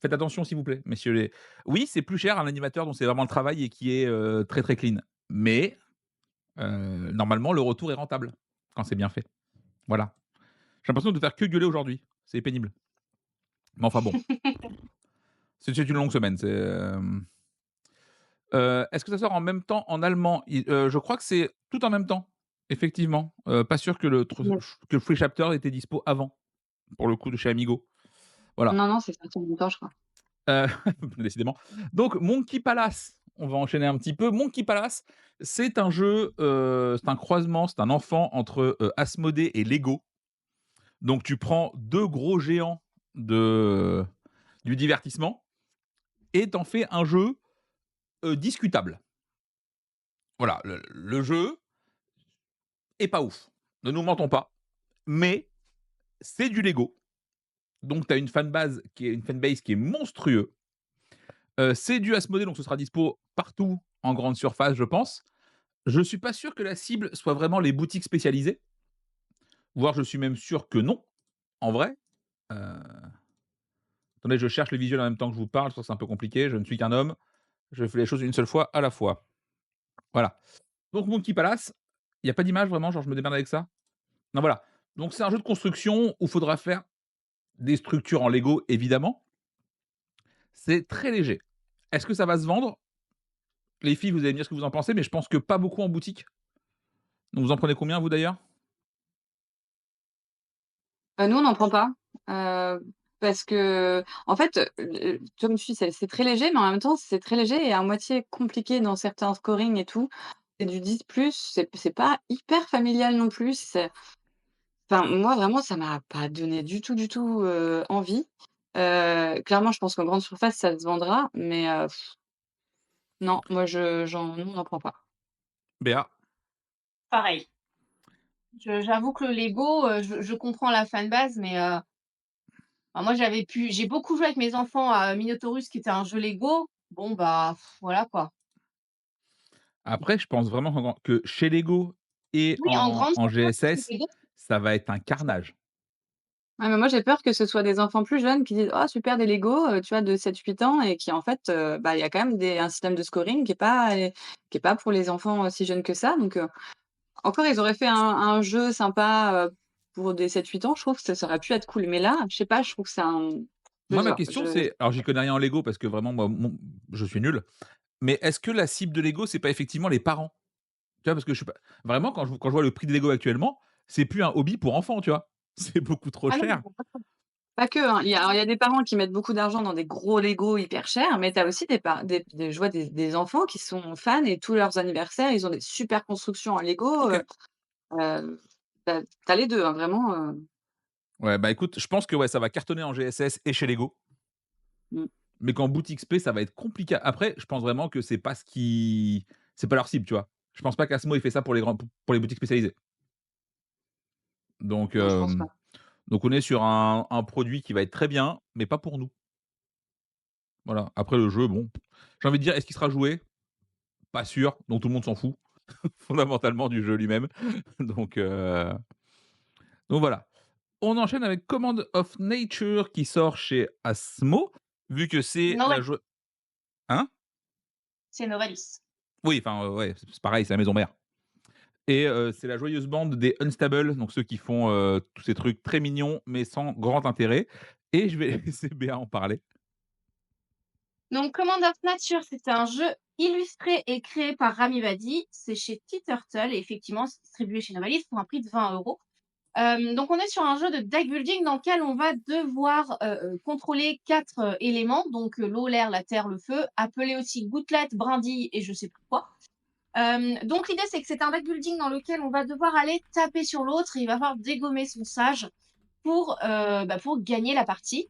faites attention s'il vous plaît, messieurs les oui, c'est plus cher un animateur dont c'est vraiment le travail et qui est, très, très clean, mais normalement le retour est rentable quand c'est bien fait. Voilà. J'ai l'impression de faire que gueuler aujourd'hui, c'est pénible. Mais enfin bon, c'est une longue semaine, est-ce que ça sort en même temps en allemand? Je crois que c'est tout en même temps, effectivement, pas sûr que le Free Chapter était dispo avant, pour le coup de chez Amigo. Voilà. Non, non, c'est sorti en même temps, je crois. Heu, décidément. Donc Monkey Palace, on va enchaîner un petit peu. Monkey Palace, c'est un jeu, c'est un croisement, c'est un enfant entre, Asmodée et Lego. Donc tu prends 2 gros géants de du divertissement et tu en fais un jeu, discutable. Voilà, le jeu est pas ouf. Ne nous mentons pas, mais c'est du Lego. Donc tu as une fanbase qui est monstrueux. C'est du Asmodée, donc ce sera dispo partout en grande surface, je pense. Je suis pas sûr que la cible soit vraiment les boutiques spécialisées, voire je suis même sûr que non, en vrai. Heu, attendez, je cherche les visuels en même temps que je vous parle, je que c'est un peu compliqué, je ne suis qu'un homme, je fais les choses une seule fois à la fois. Voilà. Donc Monkey Palace, il y a pas d'image vraiment, genre je me démerde avec ça? Non, voilà. Donc c'est un jeu de construction où il faudra faire des structures en Lego évidemment. C'est très léger. Est-ce que ça va se vendre? Les filles, vous allez me dire ce que vous en pensez, mais je pense que pas beaucoup en boutique. Donc vous en prenez combien vous d'ailleurs? Nous, on n'en prend pas, parce qu'en fait, comme tu dis, c'est très léger, mais en même temps, c'est très léger et à moitié compliqué dans certains scoring et tout. C'est du 10+, c'est pas hyper familial non plus, enfin, moi, vraiment, ça m'a pas donné du tout, envie. Clairement, je pense qu'en grande surface, ça se vendra, mais non, moi, nous, on n'en prend pas. Béa? Pareil. J'avoue que le Lego, je comprends la fanbase, mais moi j'ai beaucoup joué avec mes enfants à Minotaurus qui était un jeu Lego. Bon bah, voilà quoi. Après, je pense vraiment que chez Lego et Oui, en grande en surface, le GSS, Lego, ça va être un carnage. Ouais, mais moi, j'ai peur que ce soit des enfants plus jeunes qui disent: «Oh super des Lego», tu vois, de 7-8 ans et qui en fait, bah, il y a quand même un système de scoring qui est pas pour les enfants, si jeunes que ça donc encore ils auraient fait un jeu sympa, pour des 7-8 ans, je trouve que ça aurait pu être cool mais là, je sais pas, je trouve que c'est un je Moi, sais ma pas, question, c'est alors j'y connais rien en Lego parce que vraiment moi, je suis nul, mais est-ce que la cible de Lego, c'est pas effectivement les parents? Tu vois? Parce que je suis pas vraiment quand je vois le prix de Lego actuellement, c'est plus un hobby pour enfants, tu vois? C'est beaucoup trop ah non, cher. pas que, hein. Il y a des parents qui mettent beaucoup d'argent dans des gros Lego hyper chers, mais tu as aussi je vois des enfants qui sont fans et tous leurs anniversaires, ils ont des super constructions en Lego, OK. tu as les 2 hein, vraiment, Ouais, bah, écoute, je pense que ouais, ça va cartonner en GSS et chez Lego, mmh, mais qu'en boutique spé, ça va être compliqué. Après, je pense vraiment que c'est pas leur cible, tu vois? Je pense pas qu'Asmo, il fait ça pour les boutiques spécialisées. Donc non, je pense pas. on est sur un produit qui va être très bien, mais pas pour nous. Voilà. Après le jeu, bon, j'ai envie de dire, est-ce qu'il sera joué? Pas sûr, donc tout le monde s'en fout fondamentalement du jeu lui-même. Donc heu, donc voilà. On enchaîne avec Command of Nature qui sort chez Asmo, vu que c'est la Novalis, joi hein? c'est Novalis. Oui, enfin, ouais, c'est pareil, c'est la maison mère et c'est la joyeuse bande des Unstable, donc ceux qui font, tous ces trucs très mignons, mais sans grand intérêt et je vais laisser Béa en parler. Donc Command of Nature, c'est un jeu illustré et créé par Rami Badi. C'est chez Tea Turtle et effectivement, c'est distribué chez Novalis pour un prix de 20 €. Donc on est sur un jeu de deck building dans lequel on va devoir, contrôler 4 éléments, donc l'eau, l'air, la terre, le feu, appelés aussi gouttelettes, brindilles et je sais plus quoi. Donc l'idée, c'est que c'est un deck building dans lequel on va devoir aller taper sur l'autre et il va falloir dégommer son sage pour gagner la partie.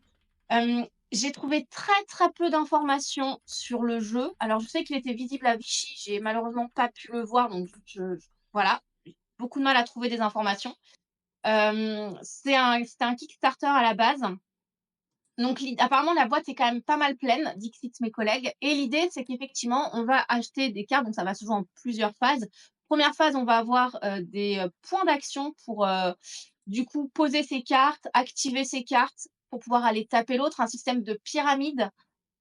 J'ai trouvé très, très peu d'informations sur le jeu. Alors je sais qu'il était visible à Vichy, j'ai malheureusement pas pu le voir, donc voilà, j'ai beaucoup de mal à trouver des informations. C'était un Kickstarter à la base. Donc apparemment la boîte est quand même pas mal pleine, dixit mes collègues et l'idée c'est qu'effectivement on va acheter des cartes, donc ça va se jouer en plusieurs phases. Première phase, on va avoir, des, points d'action pour, du coup poser ses cartes, activer ses cartes pour pouvoir aller taper l'autre, un système de pyramide.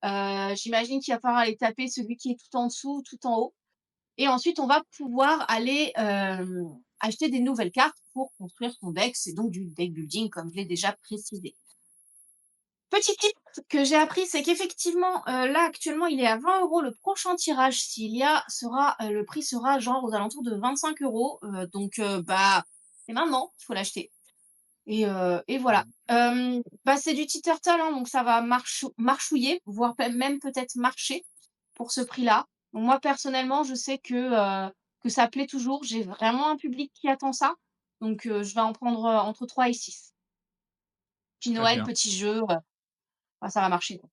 J'imagine qu'il va falloir aller taper celui qui est tout en dessous, tout en haut et ensuite on va pouvoir aller, acheter des nouvelles cartes pour construire son deck. C'est donc du deck building comme je l'ai déjà précisé. Petit tip que j'ai appris, c'est qu'effectivement, là, actuellement, il est à 20 €. Le prochain tirage, s'il y a, le prix sera genre aux alentours de 25 €, donc bah, c'est maintenant qu'il faut l'acheter et voilà. C'est du Tea Turtle, hein, donc ça va marchouiller, voire même peut-être marcher pour ce prix-là. Donc moi, personnellement, je sais que ça plaît toujours. J'ai vraiment un public qui attend ça, donc je vais en prendre, entre 3 et 6. Petit Très Noël, bien. petit jeu, bah, ça va marcher, quoi.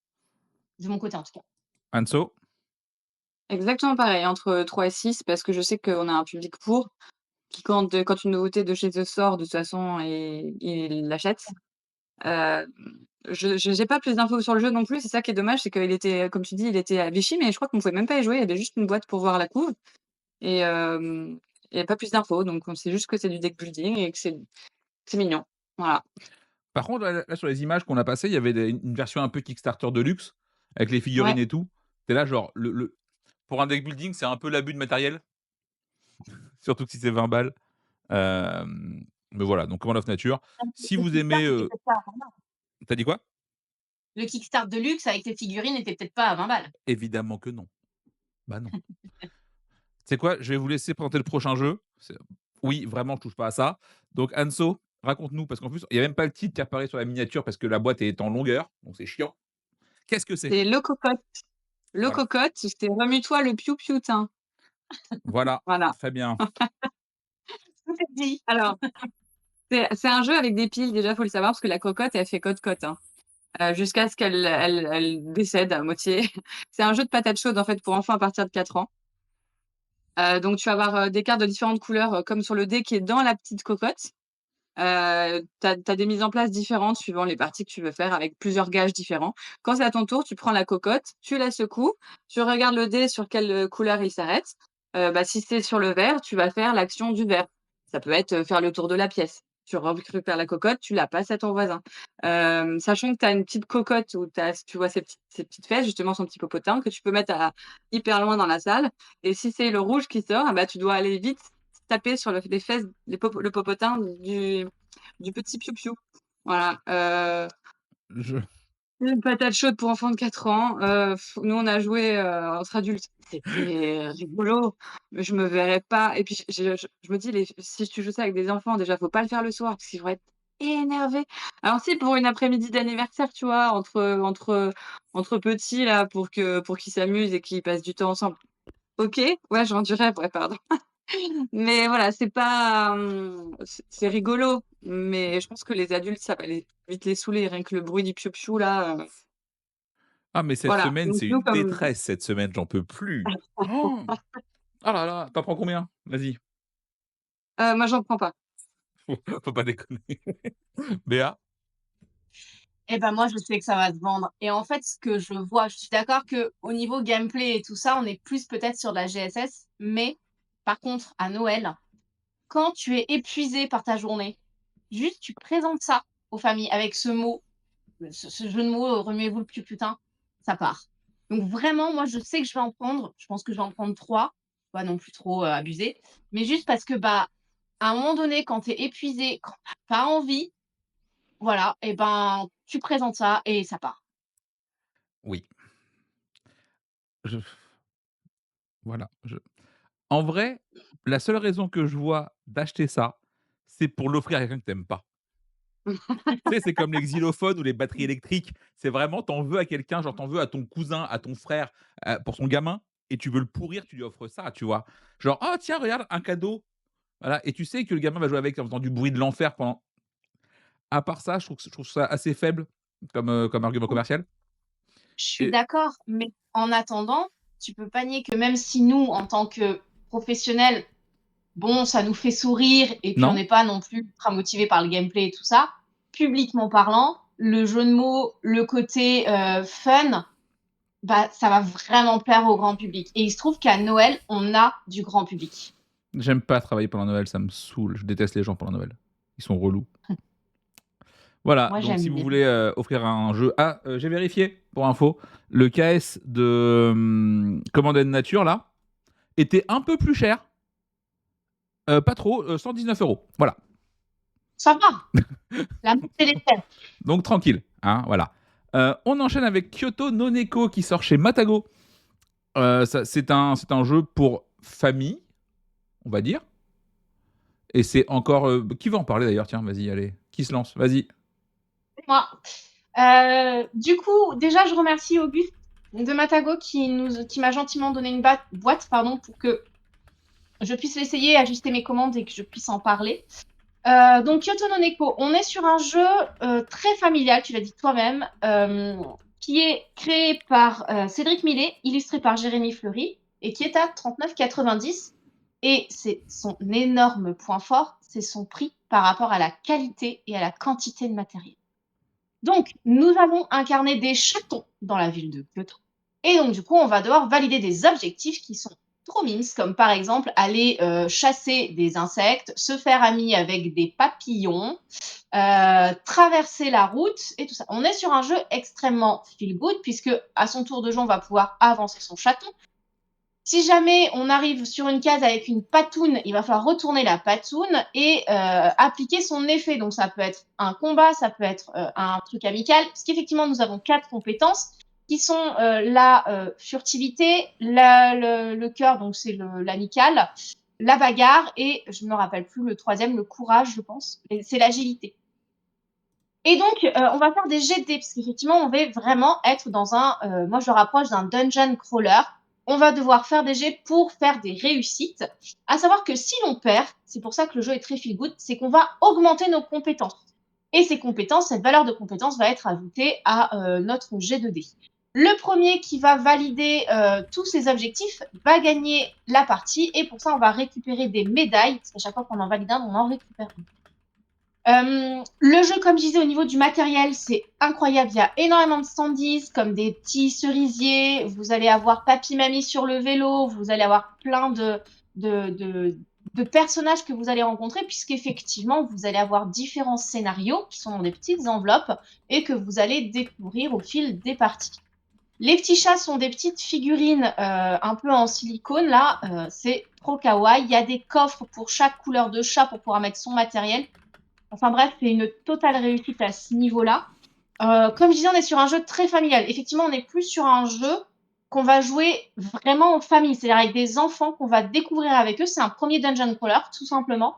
De mon côté, en tout cas. Anso? Exactement pareil, entre 3 et 6 parce que je sais qu'on a un public pour, qui quand une nouveauté de chez eux sort, de toute façon, il l'achète. Heu, je j'ai pas plus d'infos sur le jeu non plus, c'est ça qui est dommage, c'est qu'il était, comme tu dis, il était à Vichy, mais je crois qu'on pouvait même pas y jouer, il y avait juste une boîte pour voir la couve et il y a pas plus d'infos, donc on sait juste que c'est du deck building et que c'est mignon. Voilà. Par contre, là, sur les images qu'on a passées, il y avait une version un peu Kickstarter de luxe, avec les figurines Ouais. et tout. Tu là, genre, pour un deck building, c'est un peu l'abus de matériel, surtout que si c'est 20 balles. Mais voilà, donc Command of Nature. Si Le vous Kickstart aimez, était peut-être pas à 20 balles. tu dit quoi? Le Kickstart de luxe avec tes figurines était peut-être pas à 20 balles. Évidemment que non. Bah, non. Tu sais quoi? Je vais vous laisser présenter le prochain jeu. Oui, vraiment, je touche pas à ça. Donc Anso, raconte-nous, parce qu'en plus, il y a même pas le titre qui apparaît sur la miniature parce que la boîte est en longueur, donc c'est chiant. Qu'est-ce que c'est? C'est Lococotte. Voilà. Lococotte, c'est remue-toi le piou-pioutin. Voilà, Voilà. très bien. Tout est dit. Alors, c'est un jeu avec des piles, déjà, faut le savoir, parce que la cocotte, elle fait cote-cote, hein, jusqu'à ce qu'elle décède à moitié. C'est un jeu de patates chaudes, en fait, pour enfants à partir de 4 ans. Donc tu vas avoir, des cartes de différentes couleurs, comme sur le dé qui est dans la petite cocotte. Tu as des mises en place différentes suivant les parties que tu veux faire avec plusieurs gages différents. Quand c'est à ton tour, tu prends la cocotte, tu la secoues, tu regardes le dé sur quelle, couleur il s'arrête. Si c'est sur le vert, tu vas faire l'action du vert. Ça peut être, faire le tour de la pièce. Tu récupères la cocotte, tu la passes à ton voisin. Sachant que tu as une petite cocotte où tu vois ces petites fesses, justement son petit popotin que tu peux mettre à hyper loin dans la salle et si c'est le rouge qui sort, ah bah, tu dois aller vite taper sur les fesses, le popotin du petit piou-piou. Voilà, Je une patate chaude pour enfants de 4 ans, nous on a joué, entre adultes. C'était rigolo, mais je me verrais pas et puis je me dis les si tu joues ça avec des enfants, déjà, faut pas le faire le soir parce qu'ils vont être énervés. Alors si pour une après-midi d'anniversaire, tu vois, entre petits là, pour qu'ils s'amusent et qu'ils passent du temps ensemble, OK, ouais, je vends du rêve, ouais, pardon. Mais voilà, c'est pas, c'est rigolo, mais je pense que les adultes, ça va vite les saouler, rien que le bruit du piou-piou là, ah mais cette voilà. semaine, Donc c'est nous une comme détresse cette semaine, j'en peux plus. Oh! Ah là là, tu prends combien? Vas-y, moi j'en prends pas. faut pas déconner. Béa? Et ben moi, je sais que ça va se vendre et en fait, ce que je vois, je suis d'accord qu'au niveau gameplay et tout ça, on est plus peut-être sur de la GSS, mais par contre, à Noël, quand tu es épuisé par ta journée, juste tu présentes ça aux familles avec ce mot, ce jeu de mots, «remuez-vous le putain», ça part. Donc vraiment, moi, je sais que je vais en prendre, je pense que je vais en prendre 3, pas non plus trop, abuser, mais juste parce que, bah, à un moment donné, quand tu es épuisé, quand tu pas envie, voilà et ben, tu présentes ça et ça part. Oui, je voilà, en vrai, la seule raison que je vois d'acheter ça, c'est pour l'offrir à quelqu'un que tu pas. Tu sais, c'est comme les xylophones ou les batteries électriques. C'est vraiment, t'en veux à quelqu'un, genre, t'en veux à ton cousin, à ton frère, pour son gamin et tu veux le pourrir, tu lui offres ça, tu vois? Genre: «Oh tiens, regarde, un cadeau». Voilà et tu sais que le gamin va jouer avec en faisant du bruit de l'enfer pendant à part ça, je trouve ça assez faible comme argument commercial Je suis et d'accord, mais en attendant, tu peux pas nier que même si nous, en tant que professionnels, bon, ça nous fait sourire et puis on non? n'est pas non plus ultra motivés par le gameplay et tout ça, publiquement parlant, le jeu de mots, le côté, fun, bah, ça va vraiment plaire au grand public et il se trouve qu'à Noël, on a du grand public. J'aime pas travailler pendant Noël, ça me saoule. Je déteste les gens pendant Noël. Ils sont relous. Voilà, Moi, donc si j'aime vous bien. voulez, offrir un jeu j'ai vérifié pour info, le KS de, Command & Nature là, était un peu plus cher, pas trop, 119 €. Voilà, Ça va, la montée des fêtes. donc tranquille, hein, voilà. On enchaîne avec Kyoto no Neko qui sort chez Matago. Ça c'est un jeu pour famille, on va dire et c'est encore, qui va en parler d'ailleurs? Tiens, vas-y, allez, qui se lance? Vas-y. Moi. Du coup, déjà, je remercie Auguste de Matago qui m'a gentiment donné une boîte pardon, pour que je puisse l'essayer, ajuster mes commandes et que je puisse en parler. Donc, Kyoto no Neko, on est sur un jeu très familial, tu l'as dit toi-même, qui est créé par Cédric Millet, illustré par Jérémy Fleury, et qui est à 39,90 €. Et c'est son énorme point fort, c'est son prix par rapport à la qualité et à la quantité de matériel. Donc, nous allons incarner des chatons dans la ville de Kyoto. Et donc, du coup, on va devoir valider des objectifs qui sont trop mimes, comme par exemple aller chasser des insectes, se faire ami avec des papillons, traverser la route et tout ça. On est sur un jeu extrêmement feel good, puisque à son tour de jeu, on va pouvoir avancer son chaton. Si jamais on arrive sur une case avec une patoune, il va falloir retourner la patoune et appliquer son effet. Donc ça peut être un combat, ça peut être un truc amical, parce qu'effectivement nous avons 4 compétences qui sont la furtivité, le cœur, donc c'est l'amical, la bagarre et je ne me rappelle plus le troisième, le courage, je pense, et c'est l'agilité. Et donc, on va faire des jets de dés, parce qu'effectivement, on va vraiment être dans un, moi je le rapproche d'un dungeon crawler. On va devoir faire des jets pour faire des réussites. À savoir que si l'on perd, c'est pour ça que le jeu est très feel good, c'est qu'on va augmenter nos compétences. Et ces compétences, cette valeur de compétence va être ajoutée à notre jet de dés. Le premier qui va valider tous ces objectifs va gagner la partie. Et pour ça, on va récupérer des médailles, parce qu'à chaque fois qu'on en valide un, on en récupère une. Le jeu, comme je disais, au niveau du matériel, c'est incroyable. Il y a énormément de standees, comme des petits cerisiers. Vous allez avoir Papy-Mamie sur le vélo. Vous allez avoir plein de, de, de personnages que vous allez rencontrer, puisqu'effectivement, vous allez avoir différents scénarios qui sont dans des petites enveloppes et que vous allez découvrir au fil des parties. Les petits chats sont des petites figurines un peu en silicone, là. C'est trop kawaii. Il y a des coffres pour chaque couleur de chat pour pouvoir mettre son matériel. Enfin bref, c'est une totale réussite à ce niveau-là. Comme je disais, on est sur un jeu très familial. Effectivement, on est plus sur un jeu qu'on va jouer vraiment en famille, c'est-à-dire avec des enfants qu'on va découvrir avec eux. C'est un premier dungeon crawler, tout simplement.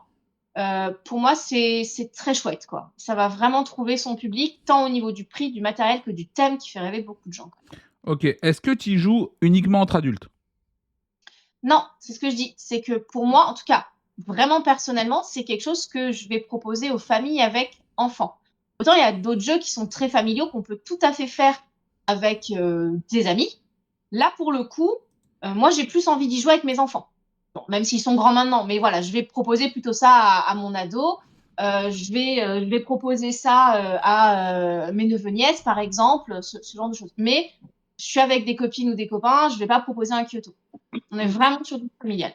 Pour moi, c'est très chouette, quoi. Ça va vraiment trouver son public, tant au niveau du prix, du matériel que du thème qui fait rêver beaucoup de gens, quoi. OK. Est-ce que tu y joues uniquement entre adultes? Non, c'est ce que je dis. C'est que pour moi, en tout cas, vraiment personnellement, c'est quelque chose que je vais proposer aux familles avec enfants. Autant il y a d'autres jeux qui sont très familiaux qu'on peut tout à fait faire avec des amis. Là, pour le coup, moi, j'ai plus envie d'y jouer avec mes enfants. Bon, même s'ils sont grands maintenant, mais voilà, je vais proposer plutôt ça à mon ado. Je vais proposer ça à mes neveux-nièces, par exemple, ce genre de choses. Mais je suis avec des copines ou des copains, je vais pas proposer un Kyoto. On est vraiment sur du familial.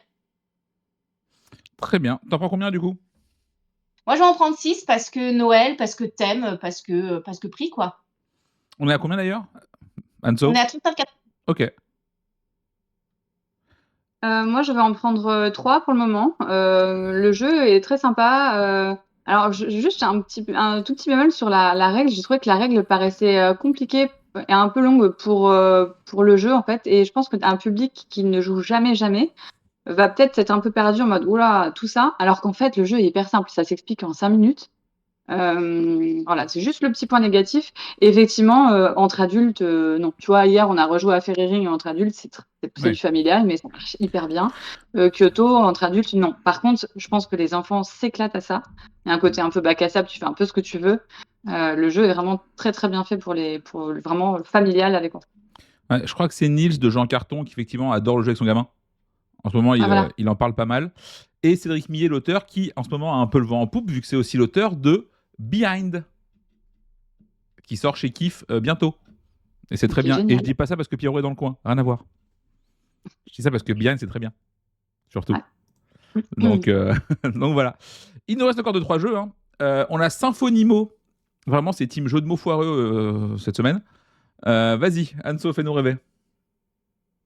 Très bien. T'en prends combien du coup? Moi, je vais en prendre 6 parce que Noël, parce que thème, parce que prix, quoi. On est à combien d'ailleurs? On est Anso? à 39,80 €. OK. Moi, je vais en prendre 3 pour le moment. Le jeu est très sympa. Alors, juste un tout petit bémol sur la règle. J'ai trouvé que la règle paraissait compliquée et un peu longue pour le jeu, en fait. Et je pense que tu as un public qui ne joue jamais, jamais. va peut-être être un peu perdu en mode: «Ouh là, tout ça», alors qu'en fait, le jeu est hyper simple, ça s'explique en 5 minutes. Voilà, c'est juste le petit point négatif. Et effectivement, entre adultes, non. Tu vois, hier, on a rejoué à Fairy Ring entre adultes, c'est Ouais. du familial, mais ça marche hyper bien. Kyoto, entre adultes, non. Par contre, je pense que les enfants s'éclatent à ça. Il y a un côté un peu bac à sable, tu fais un peu ce que tu veux. Le jeu est vraiment très, très bien fait pour vraiment familial avec enfants. Ouais, je crois que c'est Nils de Jean Carton qui effectivement adore le jeu avec son gamin. En ce moment, Ah voilà. il en parle pas mal. Et Cédric Millet, l'auteur, qui en ce moment a un peu le vent en poupe, vu que c'est aussi l'auteur de Behind, qui sort chez Kif bientôt. Et c'est très OK, bien. Et je génial. dis pas ça parce que Pierrot est dans le coin, rien à voir. Je dis ça parce que Behind, c'est très bien, surtout. Ouais. Donc, donc voilà. Il nous reste encore 2-3 jeux. Hein. On a Symphonimo. Vraiment, c'est team jeu de mots foireux cette semaine. Vas-y, Anso, fais-nous rêver.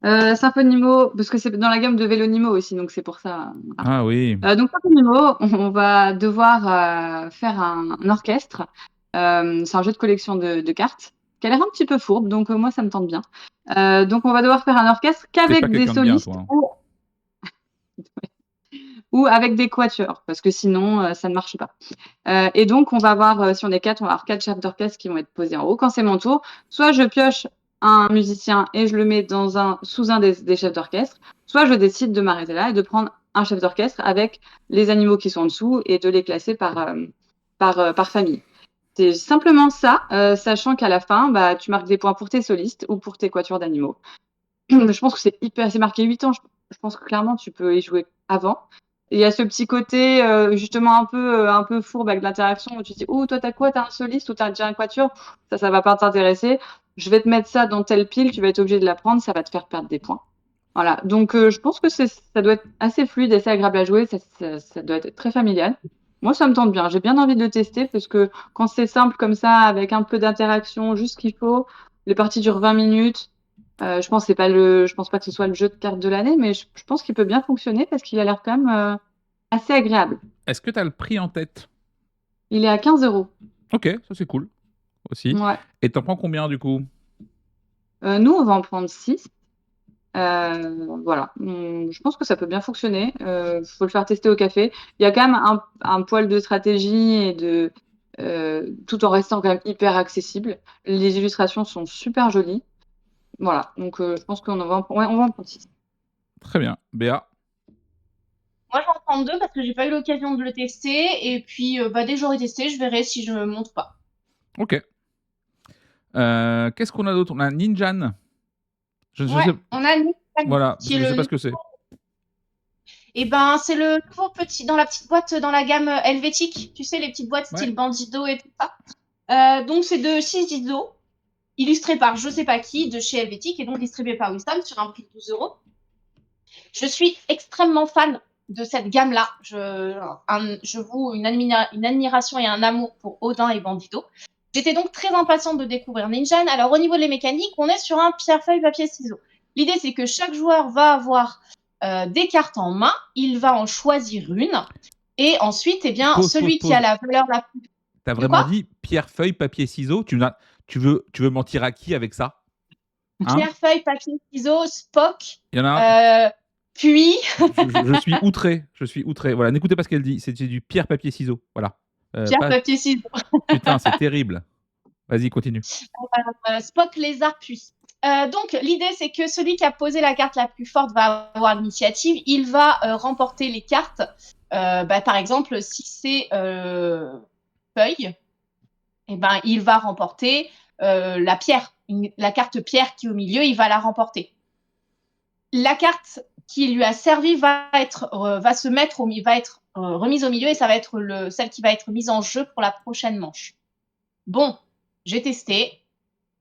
Symphonimo, parce que c'est dans la gamme de Vélonimo aussi, donc c'est pour ça, voilà. Ah oui. Donc Symphonimo, on va devoir, faire un orchestre. C'est un jeu de collection de cartes qui a l'air un petit peu fourbe, donc moi ça me tente bien. Donc on va devoir faire un orchestre T'es pas qu'avec des quelqu'un de bien, solistes toi. Hein. ou avec des quatuors, parce que sinon, ça ne marche pas. Et donc on va avoir, si on est 4, on va avoir 4 chefs d'orchestre qui vont être posés en haut. Quand c'est mon tour, soit je pioche un musicien et je le mets sous un des chefs d'orchestre, soit je décide de m'arrêter là et de prendre un chef d'orchestre avec les animaux qui sont en dessous et de les classer par famille. C'est simplement ça, sachant qu'à la fin, bah, tu marques des points pour tes solistes ou pour tes quatuors d'animaux. Je pense que c'est marqué 8 ans. Je pense que clairement tu peux y jouer avant. Il y a ce petit côté, justement un peu fourbe avec l'interaction où tu te dis: «Oh toi tu as quoi? Tu as un soliste ou tu as déjà un quatuor? Ça va pas t'intéresser. Je vais te mettre ça dans telle pile, tu vas être obligé de la prendre, ça va te faire perdre des points». Voilà, donc je pense que ça doit être assez fluide, assez agréable à jouer, ça doit être très familial. Moi ça me tente bien, j'ai bien envie de le tester parce que quand c'est simple comme ça, avec un peu d'interaction, juste ce qu'il faut, les parties durent 20 minutes. Je pense pas que ce soit le jeu de cartes de l'année, mais je pense qu'il peut bien fonctionner parce qu'il a l'air quand même, assez agréable. Est-ce que t'as le prix en tête? Il est à 15 €. Ok, ça c'est cool aussi. Ouais. Et t'en prends combien du coup? Nous, on va en prendre 6. Voilà. Je pense que ça peut bien fonctionner. Faut le faire tester au café. Il y a quand même un poil de stratégie tout en restant quand même hyper accessible. Les illustrations sont super jolies. Voilà, donc je pense qu'on en va en ouais, on va en prendre 6. Très bien. Béa. Moi, je vais en prendre 2 parce que j'ai pas eu l'occasion de le tester. Et puis, bah, dès que j'aurai testé, je verrai si je monte ou pas. Ok. Qu'est-ce qu'on a d'autre? On a Ninjan. Je Ouais, sais. on a Nissan Voilà, qui est je sais le pas ce que c'est. et ben, c'est le nouveau petit dans la petite boîte dans la gamme helvétique. Tu sais, les petites boîtes Ouais. style Bandido et tout ça. Donc, c'est de 6 ISO, illustré par je sais pas qui, de chez Helvétique, et donc distribué par Wisdom sur un prix de 12 €. Je suis extrêmement fan de cette gamme-là. Je voue une admiration et un amour pour Odin et Bandido. J'étais donc très impatiente de découvrir Ninjan. Alors, au niveau des mécaniques, on est sur un pierre-feuille, papier-ciseaux. L'idée, c'est que chaque joueur va avoir des cartes en main. Il va en choisir une. Et ensuite, eh bien, Pause, pause, celui qui a pause. la valeur la plus. T'as De vraiment quoi? dit pierre, feuille, papier, ciseaux? Tu veux mentir à qui avec ça? Hein? Pierre-feuille, papier-ciseaux, Spock. Il y en a un. euh, puis, Je suis outré. Je suis outré. Voilà, n'écoutez pas ce qu'elle dit. C'est du pierre, papier, ciseaux. Voilà. pierre, Pas. papier-ciseaux. Putain, c'est terrible. Vas-y, continue. Spock, lézard, puis. Donc, l'idée, c'est que celui qui a posé la carte la plus forte va avoir l'initiative. Il va remporter les cartes. Par exemple, si c'est feuille, eh ben, il va remporter la pierre. La carte pierre qui est au milieu, il va la remporter. La carte qui lui a servi va être remise au milieu et ça va être celle qui va être mise en jeu pour la prochaine manche. Bon, j'ai testé.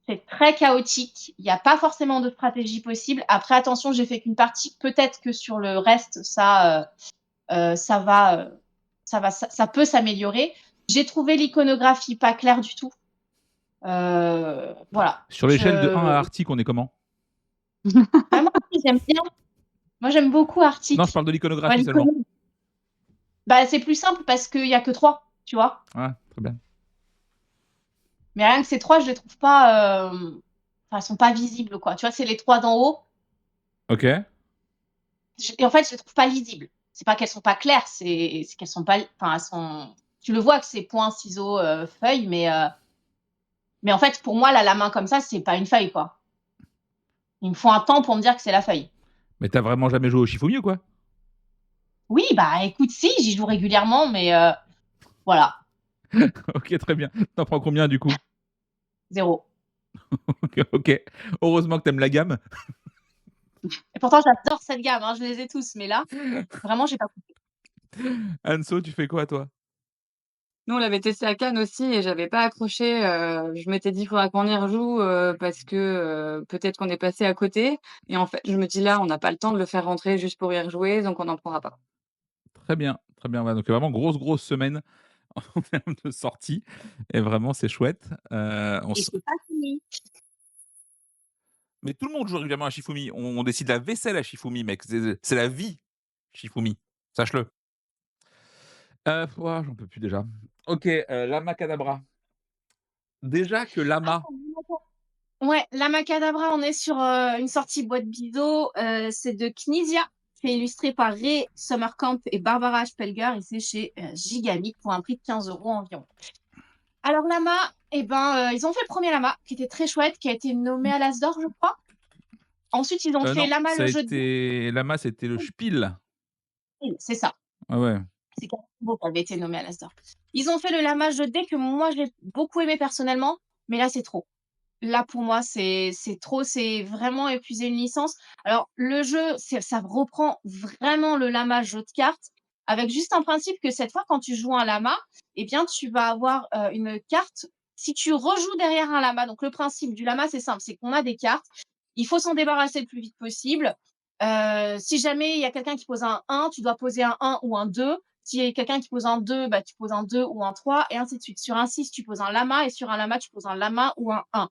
C'est très chaotique. Il n'y a pas forcément de stratégie possible. Après, attention, j'ai fait qu'une partie. Peut-être que sur le reste, ça peut s'améliorer. J'ai trouvé l'iconographie pas claire du tout. Voilà. Sur l'échelle de 1 à Arctic, on est comment? Ah, moi, j'aime bien. Moi, j'aime beaucoup Non, je Arctic. parle de Ouais, l'iconographie seulement. bah, c'est plus simple parce qu'il n'y a que 3, tu vois. Ah, très bien. Mais rien que ces 3, je les trouve pas. Enfin, elles sont pas visibles, quoi. Tu vois, c'est les 3 d'en haut. Ok. Et en fait, je les trouve pas lisibles. C'est pas qu'elles sont pas claires, c'est qu'elles sont pas, enfin, elles sont, tu le vois que c'est point, ciseaux, feuille, mais en fait, pour moi, là, la main comme ça, c'est pas une feuille, quoi. Il me faut un temps pour me dire que c'est la feuille. Mais tu vraiment jamais joué au Shifumi ou quoi? Oui, bah, écoute, si, j'y joue régulièrement, mais voilà, OK, très bien. T'en prends combien du coup? 0. OK, OK. Heureusement que t'aimes la gamme. Et pourtant, j'adore cette gamme, hein, je les ai tous, mais là, vraiment, j'ai pas compris. Anso, tu fais quoi toi? Nous, on l'avait testé à Cannes aussi et j'avais pas accroché, je m'étais dit: «Il faudra qu'on y rejoue, parce que, peut-être qu'on est passé à côté» et en fait, je me dis: «Là, on n'a pas le temps de le faire rentrer juste pour y rejouer, donc on n'en prendra pas». Très bien, ouais, donc vraiment grosse semaine en termes de sorties et vraiment c'est chouette. On Et s c'est pas fini. Mais tout le monde joue régulièrement à Shifumi. On décide la vaisselle à Shifumi, mec. C'est la vie, Shifumi. Sache-le. Ouah, j'en peux plus déjà. OK, Lama Kadabra. Déjà que Lama Ouais, la Macadabra, on est sur une sortie boîte biseau. C'est de Knizia. C'est illustré par Ray Summercamp et Barbara Spelger et c'est chez Gigamic pour un prix de 15 € environ. Alors, Lama, eh ben, ils ont fait le premier Lama qui était très chouette, qui a été nommé à l'As d'Or, je crois. Ensuite, ils ont fait non, Lama ça a le jeu de été Lama, c'était le Spiel. dés. C'est ça. Ah ouais. C'est Carbo qui avait été nommé à l'As d'Or. Ils ont fait le Lama jeu de dés que moi j'ai beaucoup aimé personnellement, mais là, c'est trop. Là, pour moi, c'est trop, c'est vraiment épuiser une licence. Alors, le jeu, ça reprend vraiment le lama jeu de cartes, avec juste un principe que cette fois, quand tu joues un lama, eh bien, tu vas avoir une carte. Si tu rejoues derrière un lama, donc le principe du lama, c'est simple, c'est qu'on a des cartes, il faut s'en débarrasser le plus vite possible. Si jamais il y a quelqu'un qui pose un 1, tu dois poser un 1 ou un 2. S'il y a quelqu'un qui pose un 2, bah, tu poses un 2 ou un 3, et ainsi de suite. Sur un 6, tu poses un lama, et sur un lama, tu poses un lama ou un 1.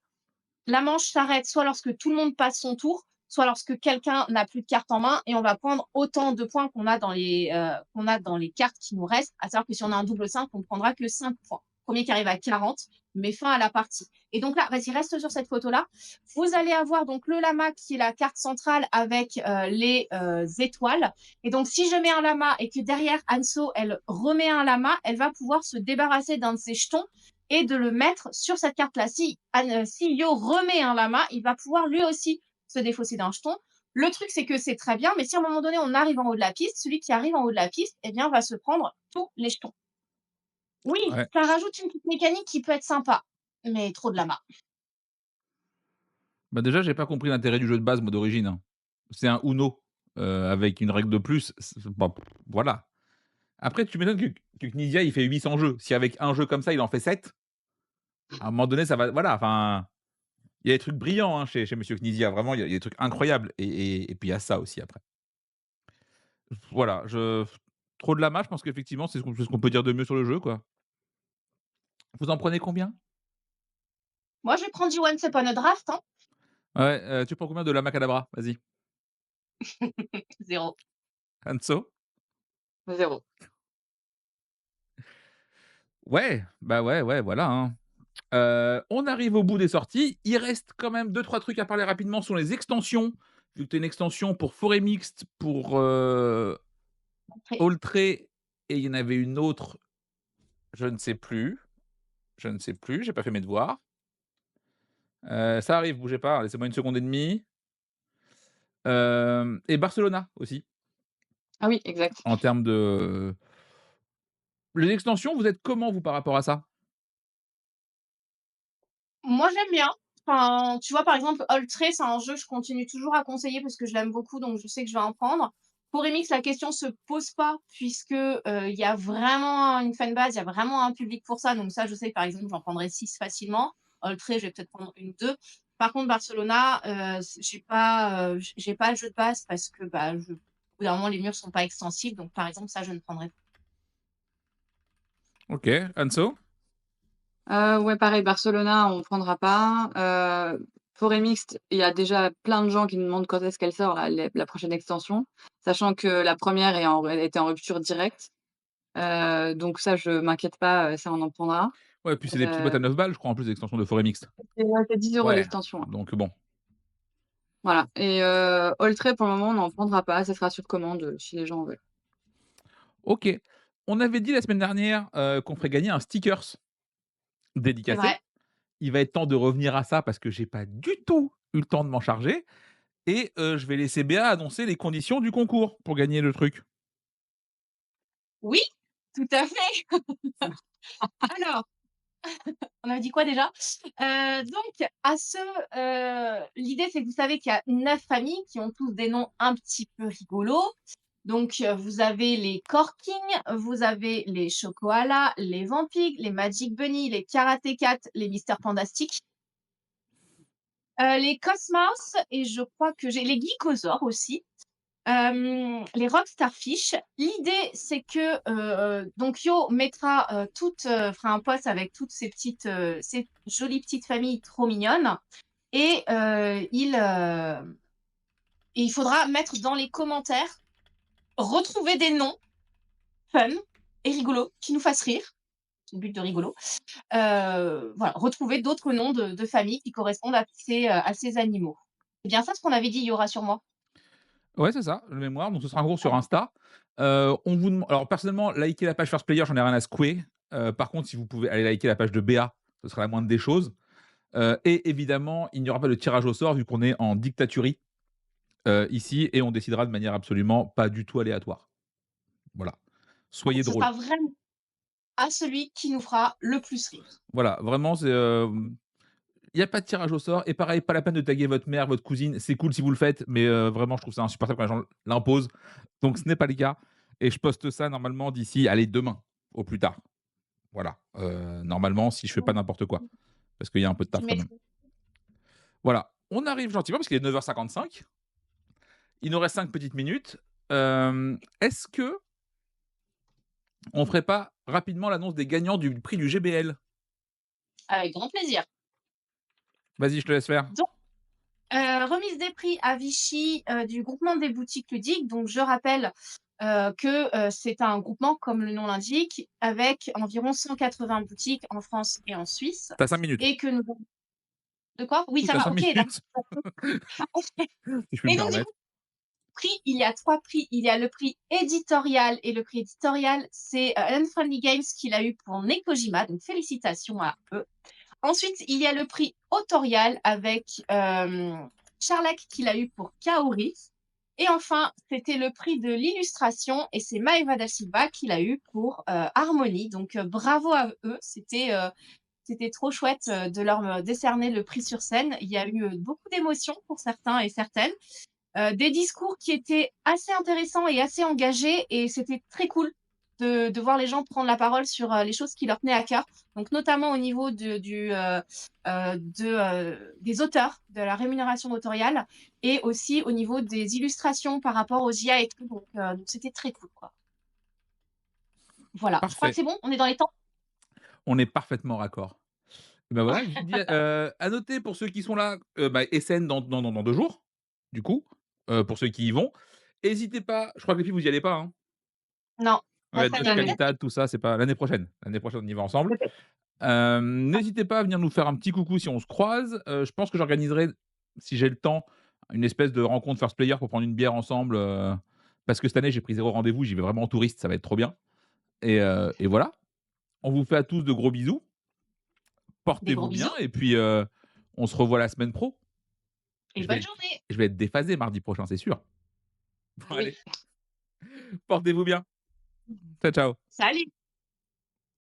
La manche s'arrête soit lorsque tout le monde passe son tour, soit lorsque quelqu'un n'a plus de carte en main et on va prendre autant de points qu'on a dans les cartes qui nous restent. À savoir que si on a un double 5, on ne prendra que 5 points. Premier qui arrive à 40 met fin à la partie. Et donc là, vas-y, reste sur cette photo-là. Vous allez avoir donc le lama qui est la carte centrale avec les étoiles. Et donc, si je mets un lama et que derrière Anso, elle remet un lama, elle va pouvoir se débarrasser d'un de ses jetons et de le mettre sur cette carte-là. Si Yo remet un lama, il va pouvoir lui aussi se défausser d'un jeton. Le truc, c'est que c'est très bien, mais si à un moment donné, on arrive en haut de la piste, celui qui arrive en haut de la piste, eh bien, va se prendre tous les jetons. Oui, Ouais. ça rajoute une petite mécanique qui peut être sympa, mais trop de lama. Bah, déjà, j'ai pas compris l'intérêt du jeu de base, moi, d'origine, hein. C'est un Uno, avec une règle de plus, bah, voilà. Après, tu m'étonnes que Knizia, il fait 800 jeux. Si avec un jeu comme ça, il en fait 7, à un moment donné, ça va voilà, enfin, il y a des trucs brillants, hein, chez monsieur Knizia. Vraiment, il y a des trucs incroyables et puis il y a ça aussi après. Voilà, trop de lama, je pense qu'effectivement, c'est ce qu'on peut dire de mieux sur le jeu, quoi. Vous en prenez combien? Moi, je vais prendre du Once Upon a Draft, hein. Ouais, tu prends combien de lama cadabra? Vas-y. 0. Hanso? 0. Ouais, bah, ouais, voilà, hein. On arrive au bout des sorties. Il reste quand même deux trois trucs à parler rapidement sur les extensions. Vu que tu as une extension pour Forêt Mixte, pour, Après, Oltré et il y en avait une autre, je ne sais plus, j'ai pas fait mes devoirs. Ça arrive, bougez pas, laissez-moi une seconde et demie. Et Barcelona aussi, Ah oui, exact. en termes de les extensions, vous êtes comment vous par rapport à ça? moi, j'aime bien. Enfin, tu vois, par exemple, Oltré, c'est un jeu que je continue toujours à conseiller parce que je l'aime beaucoup, donc je sais que je vais en prendre. Pour Remix, la question se pose pas puisque, il y a vraiment une fanbase, il y a vraiment un public pour ça. Donc ça, je sais que, par exemple, j'en prendrai 6 facilement. Oltré, je vais peut-être prendre une 2. Par contre, Barcelona, j'ai pas le jeu de base parce que, bah, au bout d'un moment, les murs sont pas extensibles. Donc, par exemple, ça, je ne prendrai pas. OK, Anso? Ouais, pareil, Barcelona, on prendra pas. Forêt Mixte, il y a déjà plein de gens qui me demandent quand est-ce qu'elle sort la prochaine extension, sachant que la première était en rupture directe. Donc ça, je m'inquiète pas, ça, on en prendra. Ouais, puis c'est des petites boîtes Heu, à 9 balles, je crois, en plus, l'extension de Forêt Mixte. c'est 10 € Ouais, l'extension, ouais. donc bon. Voilà et Oltré pour le moment on n'en prendra pas, ça sera sur commande, si les gens veulent. OK. On avait dit la semaine dernière, qu'on ferait gagner un stickers C'est dédicacé. vrai. Il va être temps de revenir à ça parce que j'ai pas du tout eu le temps de m'en charger et je vais laisser Béa annoncer les conditions du concours pour gagner le truc. Oui, tout à fait. Alors, on avait dit quoi déjà? Donc l'idée, c'est que vous savez qu'il y a 9 familles qui ont tous des noms un petit peu rigolos. Donc, vous avez les Corkings, vous avez les Chocoala, les Vampig, les Magic Bunny, les Karate Cat, les Mister Fantastic, les Cosmos et je crois que j'ai les Geekosaures aussi. Les Rock Starfish. L'idée, c'est que, donc Yo mettra, fera un post avec toutes ces jolies petites familles trop mignonnes et il faudra mettre dans les commentaires, retrouver des noms fun et rigolos qui nous fassent rire. C'est le but de rigolo. Voilà, retrouver d'autres noms de familles qui correspondent à ces animaux. C'est bien ça ce qu'on avait dit, Yo, rassure-moi? Ouais, c'est ça, le mémoire, donc ce sera un cours sur Insta. On vous dem alors personnellement, liker la page First Player, j'en ai rien à secouer. Par contre, si vous pouvez aller liker la page de Béa, ce sera la moindre des choses. Et évidemment, il n'y aura pas de tirage au sort vu qu'on est en dictaturie, ici et on décidera de manière absolument pas du tout aléatoire. Voilà. Soyez Ce drôles. sera vraiment à celui qui nous fera le plus rire. Voilà, vraiment, c'est, il y a pas de tirage au sort et pareil, pas la peine de taguer votre mère, votre cousine. C'est cool si vous le faites, mais vraiment, je trouve ça insupportable quand les gens l'imposent. Donc ce n'est pas le cas et je poste ça normalement d'ici, allez, demain au plus tard. Voilà, normalement si je fais pas n'importe quoi, parce qu'il y a un peu de Tu taf quand même. mettras Voilà, on arrive gentiment parce qu'il est 9h55. Il nous reste 5 petites minutes. Est-ce que on ferait pas rapidement l'annonce des gagnants du prix du GBL? avec grand plaisir. Vas-y, je te laisse faire. Donc, remise des prix à Vichy, du groupement des boutiques ludiques. Donc je rappelle, c'est un groupement, comme le nom l'indique, avec environ 180 boutiques en France et en Suisse Tu as 5 minutes. et que nous de quoi? Oui, ça Tu as va, 5 OK, d'accord. minutes, si je puis me Et donc du permettre. coup, prix, il y a 3 prix. Il y a le prix éditorial et le prix éditorial, c'est, Unfriendly Games qui l'a eu pour Nekojima, donc félicitations à eux. Ensuite, il y a le prix autorial avec Charlac qui l'a eu pour Kaori. Et enfin, c'était le prix de l'illustration et c'est Maeva da Silva qui l'a eu pour Harmonie. Donc bravo à eux, c'était trop chouette de leur décerner le prix sur scène. Il y a eu beaucoup d'émotions pour certains et certaines, des discours qui étaient assez intéressants et assez engagés et c'était très cool de voir les gens prendre la parole sur, les choses qui leur tenaient à cœur. Donc notamment au niveau des auteurs, de la rémunération autoriale et aussi au niveau des illustrations par rapport aux IA et tout donc c'était très cool, quoi. Voilà, je crois que Parfait, c'est bon? On est dans les temps? on est parfaitement raccord. Et bah, voilà, je vous dis, à noter pour ceux qui sont là, bah, Essen dans 2 jours, du coup, pour ceux qui y vont. Hésitez pas, je crois que les filles vous y allez pas, hein? Non, pas Ouais, cette Cette Deutsche année, année. Qualität, tout ça, c'est pas l'année prochaine, on y va ensemble. peut-être. N'hésitez pas à venir nous faire un petit coucou si on se croise. Je pense que j'organiserai, si j'ai le temps, une espèce de rencontre first player pour prendre une bière ensemble, parce que cette année, j'ai pris 0 rendez-vous, j'y vais vraiment en touriste, ça va être trop bien et voilà. On vous fait à tous de gros bisous. Des gros Portez-vous bien bisous et puis, on se revoit la semaine pro. et Je vais bonne être journée. je vais être déphasé mardi prochain, c'est sûr. Bon Ah oui. allez, portez-vous bien. Ciao, ciao. Salut.